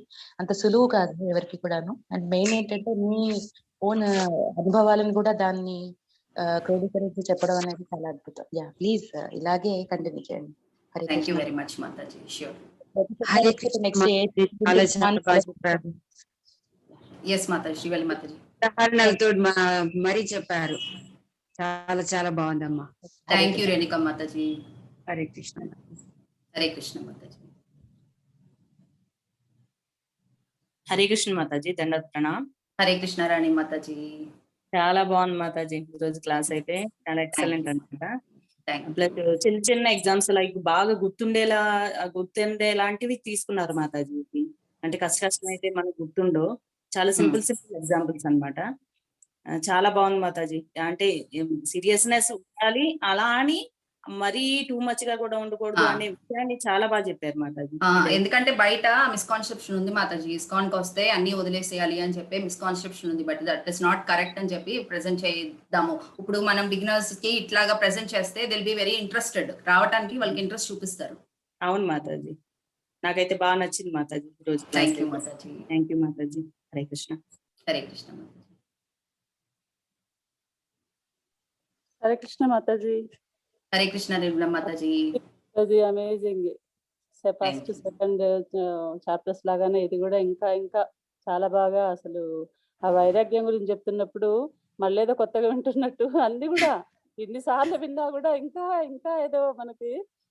S9: అంత సులువు కాదు ఎవరికి కూడాను. అండ్ మెయిన్ ఏంటంటే మీ ఓన్ అనుభవాలను కూడా దాన్ని క్రోడీకరించి చెప్పడం అనేది చాలా అద్భుతం. ప్లీజ్ ఇలాగే కంటిన్యూ చేయండి. Hare
S1: thank you
S9: Krishna.
S1: Very much Mataji. Sure.
S9: Hare Krishna Mataji. చాలా బాగా చెప్పారు.
S1: ఎస్ మాతాజీ. శ్రీవల్లి మాతాజీ.
S10: ఉదాహరణలతో మరీ చెప్పారు. చాలా చాలా బాగుందమ్మా.
S1: Thank you Renuka Mataji.
S10: హరే కృష్ణ.
S1: హరే కృష్ణ మాతాజీ.
S11: హరే కృష్ణ మాతాజీ, దండవత్ ప్రణామ్.
S1: హరే కృష్ణ రాణి మాతాజీ.
S11: చాలా బాగుంది మాతాజీ ఈరోజు క్లాస్ అయితే, చాలా ఎక్సలెంట్ అనమాట. ప్లస్ చిన్న చిన్న ఎగ్జామ్స్ లైక్ బాగా గుర్తుండేలాంటివి తీసుకున్నారు మాతాజీ. అంటే కష్టం అయితే మనకు గుర్తుండో, చాలా సింపుల్ ఎగ్జాంపుల్స్ అన్నమాట. చాలా బాగుంది మాతాజీ. అంటే సీరియస్నెస్ ఉండాలి, అలా అని మరీ టూ మచ్ గా కూడా ఉండకూడదు అనే విషయాన్ని చాలా బాగా చెప్పారు మాతాజీ.
S1: ఎందుకంటే బయట మిస్కాన్సెప్షన్ ఉంది మాతాజీ, ఇస్కాన్ కి వస్తే అన్ని వదిలేసేయాలి అని చెప్పి మిస్కాన్సెప్షన్ ఉంది, but that is not correct అని చెప్పి ప్రెజెంట్ చేద్దాము. ఇప్పుడు మనం బిగినర్స్ కి ఇట్లాగా ప్రెజెంట్ చేస్తే దిల్ బి వెరీ ఇంట్రెస్టెడ్, రావడానికి వాళ్ళకి ఇంట్రెస్ట్ చూపిస్తారు.
S11: అవును మాతాజీ, నాకైతే బాగా నచ్చింది మాతాజీ ఈరోజు.
S1: Thank you Mataji.
S11: Thank you Mataji. Hare Krishna.
S1: Hare Krishna Mataji.
S12: Hare Krishna Mataji.
S1: Hare Krishna Nirmala Mataji.
S12: Amazing. First second chapters లాగానే ఇది కూడా ఇంకా ఇంకా చాలా బాగా, అసలు ఆ వైరాగ్యం గురించి చెప్తున్నప్పుడు మళ్ళీ ఏదో కొత్తగా వింటున్నట్టు, అన్ని కూడా ఇన్నిసార్లు విన్నా కూడా ఇంకా ఇంకా ఏదో మనకి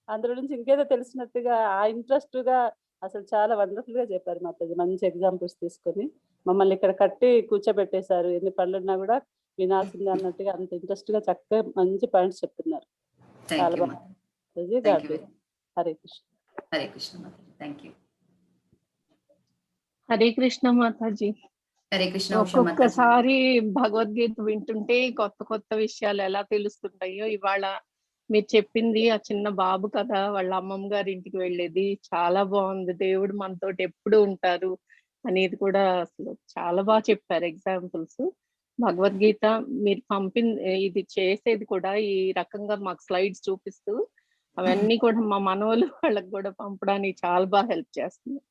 S12: అందులో నుంచి ఇంకేదో తెలిసినట్టుగా, ఆ ఇంట్రెస్ట్ గా అసలు చాలా వండర్ఫుల్ గా చెప్పారు మాతాజీ. మంచి ఎగ్జాంపుల్స్ తీసుకొని మమ్మల్ని ఇక్కడ కట్టి కూర్చోబెట్టేశారు, ఎన్ని పనులున్నా కూడా వినాల్సింది అన్నట్టుగా అంత ఇంట్రెస్ట్ గా చక్కగా మంచి పాయింట్స్ చెప్తున్నారు. చాలా బాగుంది. హరే కృష్ణ.
S1: హరే కృష్ణ మాతాజీ. Thank you.
S13: హరే కృష్ణ మాతాజీ.
S1: హరే కృష్ణ.
S13: ఒక్కొక్కసారి భగవద్గీత వింటుంటే కొత్త కొత్త విషయాలు ఎలా తెలుస్తుంటాయో. ఇవాళ మీరు చెప్పింది ఆ చిన్న బాబు కదా, వాళ్ళ అమ్మమ్మ గారి ఇంటికి వెళ్ళేది చాలా బాగుంది. దేవుడు మనతో ఎప్పుడు ఉంటారు అనేది కూడా అసలు చాలా బాగా చెప్పారు ఎగ్జాంపుల్స్. భగవద్గీత మీరు ఇది చేసేది కూడా ఈ రకంగా మాకు స్లైడ్స్ చూపిస్తూ అవన్నీ కూడా మా మనవలు వాళ్ళకి కూడా పంపడానికి చాలా బాగా హెల్ప్ చేస్తుంది.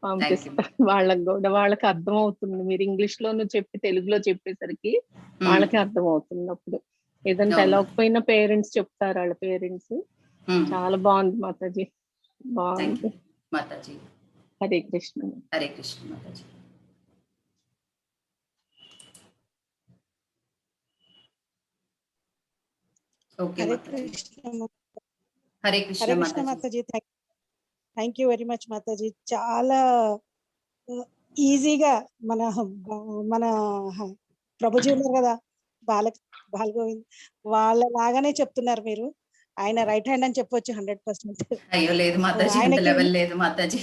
S13: పంపిస్తారు వాళ్ళకి కూడా, వాళ్ళకి అర్థం అవుతుంది. మీరు ఇంగ్లీష్ లోను చెప్పి తెలుగులో చెప్పేసరికి వాళ్ళకి అర్థం అవుతుంది. అప్పుడు ఏదైనా తెలవకపోయినా పేరెంట్స్ చెప్తారు, వాళ్ళ పేరెంట్స్. చాలా బాగుంది మాతాజీ, బాగుంది
S1: Mataji.
S13: Hare Krishna.
S1: Hare Krishna Mataji.
S14: Hare Krishna.
S1: Hare Krishna
S14: Mataji. Thank you very much Mataji. చాలా ఈజీగా మన మన ప్రభుజీ ఉన్నారు కదా, బాలగోవింద్ వాళ్ళ లాగానే చెప్తున్నారు మీరు. ఆయన రైట్ హ్యాండ్ అని చెప్పొచ్చు 100%.
S1: అయ్యో లేదు మాతాజీ, అంత లెవెల్ లేదు మాతాజీ.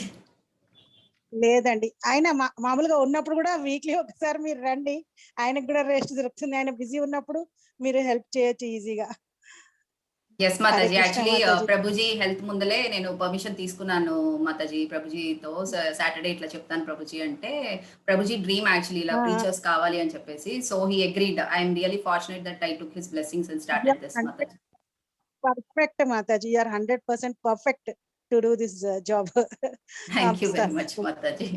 S14: లేదండి, ఆయన మామూలుగా ఉన్నప్పుడు కూడా వీక్లీ ఒకసారి మీరు రండి, ఆయనకు కూడా రెస్ట్ దొరుకుతుంది. ఆయన బిజీ ఉన్నప్పుడు మీరు హెల్ప్ చేయొచ్చు ఈజీగా.
S1: Yes Mataji, actually Prabhuji health ముందలే నేను పర్మిషన్ తీసుకున్నాను మాతాజీ ప్రభుజీతో. సాటర్డే ఇట్లా చెప్తాను ప్రభుజీ అంటే, ప్రభుజీ డ్రీమ్ యాక్చువల్లీ ఇలా ప్రీచర్స్ కావాలి అని చెప్పేసి. So he agreed. I'm really fortunate that I took his blessings and started this Mataji.
S14: Perfect Mataji, you are 100% perfect to do this job.
S1: Thank you very much Mataji.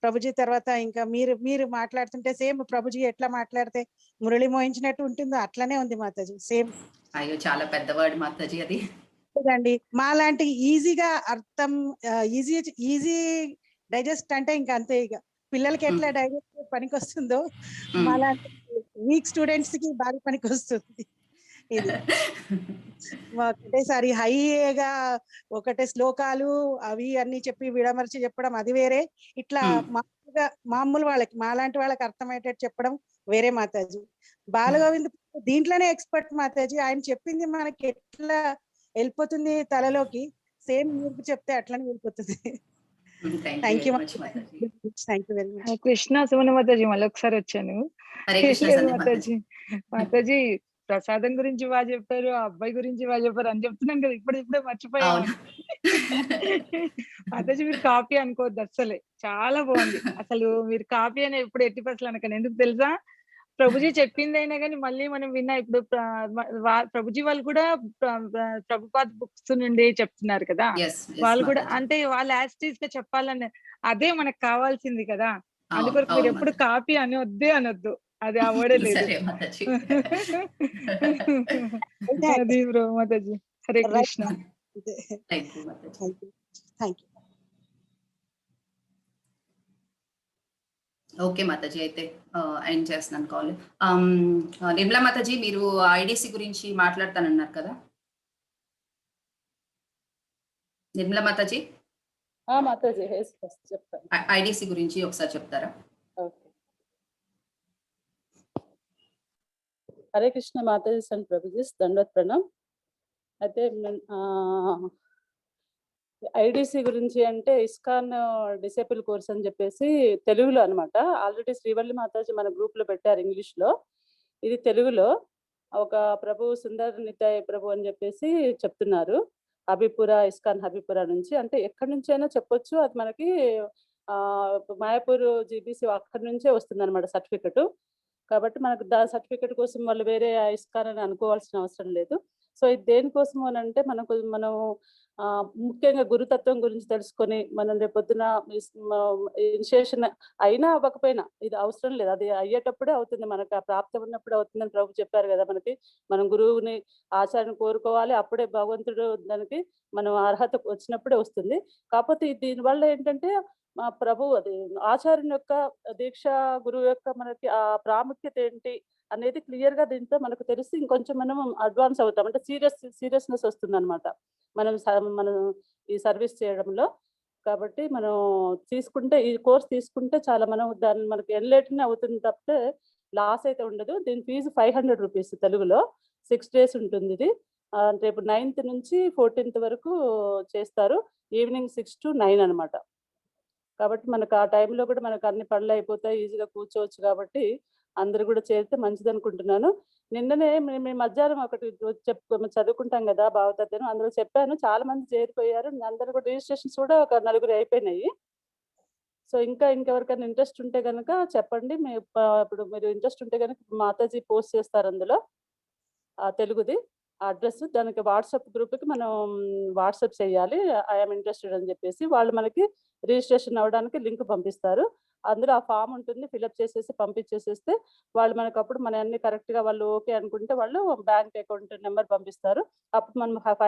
S14: Prabhuji తర్వాత ఇంకా మీరు మాట్లాడుతుంటే సేమ్ ప్రభుజీ ఎట్లా మాట్లాడితే మురళి మోయించినట్టు ఉంటుందో అట్లానే ఉంది మాతాజీ, సేమ్.
S1: అయ్యో చాలా పెద్ద వర్డ్ మాతాజీ అది.
S14: అండి మాలాంటి ఈజీగా అర్థం, ఈజీ డైజెస్ట్ అంటే ఇంకా అంతే. ఇక పిల్లలకి ఎట్లా డైజెస్ట్ పనికి వస్తుందో మాలాంటి వీక్ స్టూడెంట్స్ కి బాగా పనికి వస్తుంది ఇది. ఒకటేసారి హైగా ఒకటే శ్లోకాలు అవి అన్ని చెప్పి విడమర్చి చెప్పడం అది వేరే, ఇట్లా మామూలు వాళ్ళకి మాలాంటి వాళ్ళకి అర్థమయ్యేటట్టు చెప్పడం వేరే మాతాజీ. బాలగోవింద్ దీంట్లోనే ఎక్స్పర్ట్ మాతాజీ. ఆయన చెప్పింది మనకి ఎట్లా వెళ్ళిపోతుంది తలలోకి, సేమ్ మీరు చెప్తే అట్లనే వెళ్ళిపోతుంది. Thank you very much.
S4: Krishna Sumana Mataji, మళ్ళీ ఒకసారి వచ్చాను. మాతాజీ ప్రసాదం గురించి బాగా చెప్పారు, ఆ అబ్బాయి గురించి బాగా చెప్పారు అని చెప్తున్నాం కదా, ఇప్పుడే మర్చిపోయాను. మాతాజీ మీరు కాపీ అనుకోవద్దు అసలే, చాలా బాగుంది. అసలు మీరు కాపీ అని ఎప్పుడు ఎట్టి పరిస్థితులు అనకండి. ఎందుకు తెలుసా, ప్రభుజీ చెప్పింది అయినా కానీ మళ్ళీ మనం విన్నా. ఇప్పుడు ప్రభుజీ వాళ్ళు కూడా ప్రభుపాద్ బుక్స్ నుండి చెప్తున్నారు కదా, వాళ్ళు కూడా అంటే వాళ్ళు యాస్టీస్ గా చెప్పాలని, అదే మనకు కావాల్సింది కదా. అందుకొరకు మీరు ఎప్పుడు కాపీ అనొద్దు, అది అవ్వడే లేదు. అది బ్రో మాతాజీ. హరే కృష్ణ.
S1: ఓకే మాతాజీ, అయితే ఎండ్ చేస్తున్నాను కాల్. నిర్మలా మాతాజీ, మీరు ఐడిసి గురించి మాట్లాడతానన్నారు కదా నిర్మలా మాతాజీ?
S12: మాతాజీ చెప్తాను.
S1: ఐడిసి గురించి ఒకసారి చెప్తారా?
S12: ఓకే. హరే కృష్ణ మాతాజీ అండ్ ప్రభుజీస్, దండవత్ ప్రణామ్. అయితే ఐడిసి గురించి అంటే ఇస్కాన్ డిసేబుల్ కోర్స్ అని చెప్పేసి తెలుగులో అన్నమాట. ఆల్రెడీ శ్రీవల్లి మాతాజీ మన గ్రూప్ లో పెట్టారు ఇంగ్లీష్ లో. ఇది తెలుగులో ఒక ప్రభు సుందర్ నితాయ్ ప్రభు అని చెప్పేసి చెప్తున్నారు. హబీపురా, ఇస్కాన్ హబీపురా నుంచి, అంటే ఎక్కడి నుంచి అయినా చెప్పొచ్చు. అది మనకి మాయాపూర్ జీబీసీ అక్కడి నుంచే వస్తుంది అనమాట సర్టిఫికెట్. కాబట్టి మనకు దాని సర్టిఫికెట్ కోసం వాళ్ళు వేరే ఇస్కాన్ అని అనుకోవాల్సిన అవసరం లేదు. సో ఇది దేనికోసం అని అంటే మనం ముఖ్యంగా గురుతత్వం గురించి తెలుసుకొని మనం రేపొద్దున ఇనిషియేషన్ అయినా అవ్వకపోయినా ఇది అవసరం లేదు, అది అయ్యేటప్పుడే అవుతుంది, మనకు ఆ ప్రాప్తం ఉన్నప్పుడే అవుతుందని ప్రభు చెప్పారు కదా మనకి. మనం గురువుని ఆచార్యని కోరుకోవాలి, అప్పుడే భగవంతుడు దానికి మనం అర్హత వచ్చినప్పుడే వస్తుంది. కాకపోతే దీనివల్ల ఏంటంటే మా ప్రభు అది ఆచార్యుని యొక్క దీక్ష, గురువు యొక్క మనకి ఆ ప్రాముఖ్యత ఏంటి అనేది క్లియర్ గా దీంతో మనకు తెలిసి ఇంకొంచెం మనం అడ్వాన్స్ అవుతాం, అంటే సీరియస్నెస్ వస్తుంది అనమాట మనం ఈ సర్వీస్ చేయడంలో. కాబట్టి మనం తీసుకుంటే ఈ కోర్స్ తీసుకుంటే చాలా మనం దాన్ని మనకి ఎన్లేట్నే అవుతుంది తప్పితే లాస్ అయితే ఉండదు. దీని ఫీజు 500 రూపీస్ తెలుగులో. 6 days ఉంటుంది ఇది. రేపు 9th నుంచి 14th వరకు చేస్తారు, ఈవినింగ్ 6 to 9 అనమాట. కాబట్టి మనకు ఆ టైంలో కూడా మనకు అన్ని పనులు అయిపోతాయి, ఈజీగా కూర్చోవచ్చు. కాబట్టి అందరు కూడా చేరితే మంచిది అనుకుంటున్నాను. నిన్ననే మేము మధ్యాహ్నం ఒకటి చదువుకుంటాం కదా భావతత్వం, అందులో చెప్పాను, చాలా మంది చేరిపోయారు. అందరు కూడా రిజిస్ట్రేషన్స్ కూడా ఒక 4 అయిపోయినాయి. సో ఇంకెవరికైనా ఇంట్రెస్ట్ ఉంటే కనుక చెప్పండి. ఇప్పుడు మీరు ఇంట్రెస్ట్ ఉంటే కనుక మాతాజీ పోస్ట్ చేస్తారు అందులో తెలుగుది అడ్రస్. దానికి వాట్సాప్ గ్రూప్కి మనం వాట్సాప్ చేయాలి, ఐఎమ్ ఇంట్రెస్టెడ్ అని చెప్పేసి. వాళ్ళు మనకి రిజిస్ట్రేషన్ అవ్వడానికి లింక్ పంపిస్తారు. అందులో ఆ ఫామ్ ఉంటుంది, ఫిల్అప్ చేసేసి పంపించేసేస్తే వాళ్ళు మనకు అప్పుడు మన అన్ని కరెక్ట్గా వాళ్ళు ఓకే అనుకుంటే వాళ్ళు బ్యాంక్ అకౌంట్ నెంబర్ పంపిస్తారు. అప్పుడు మనం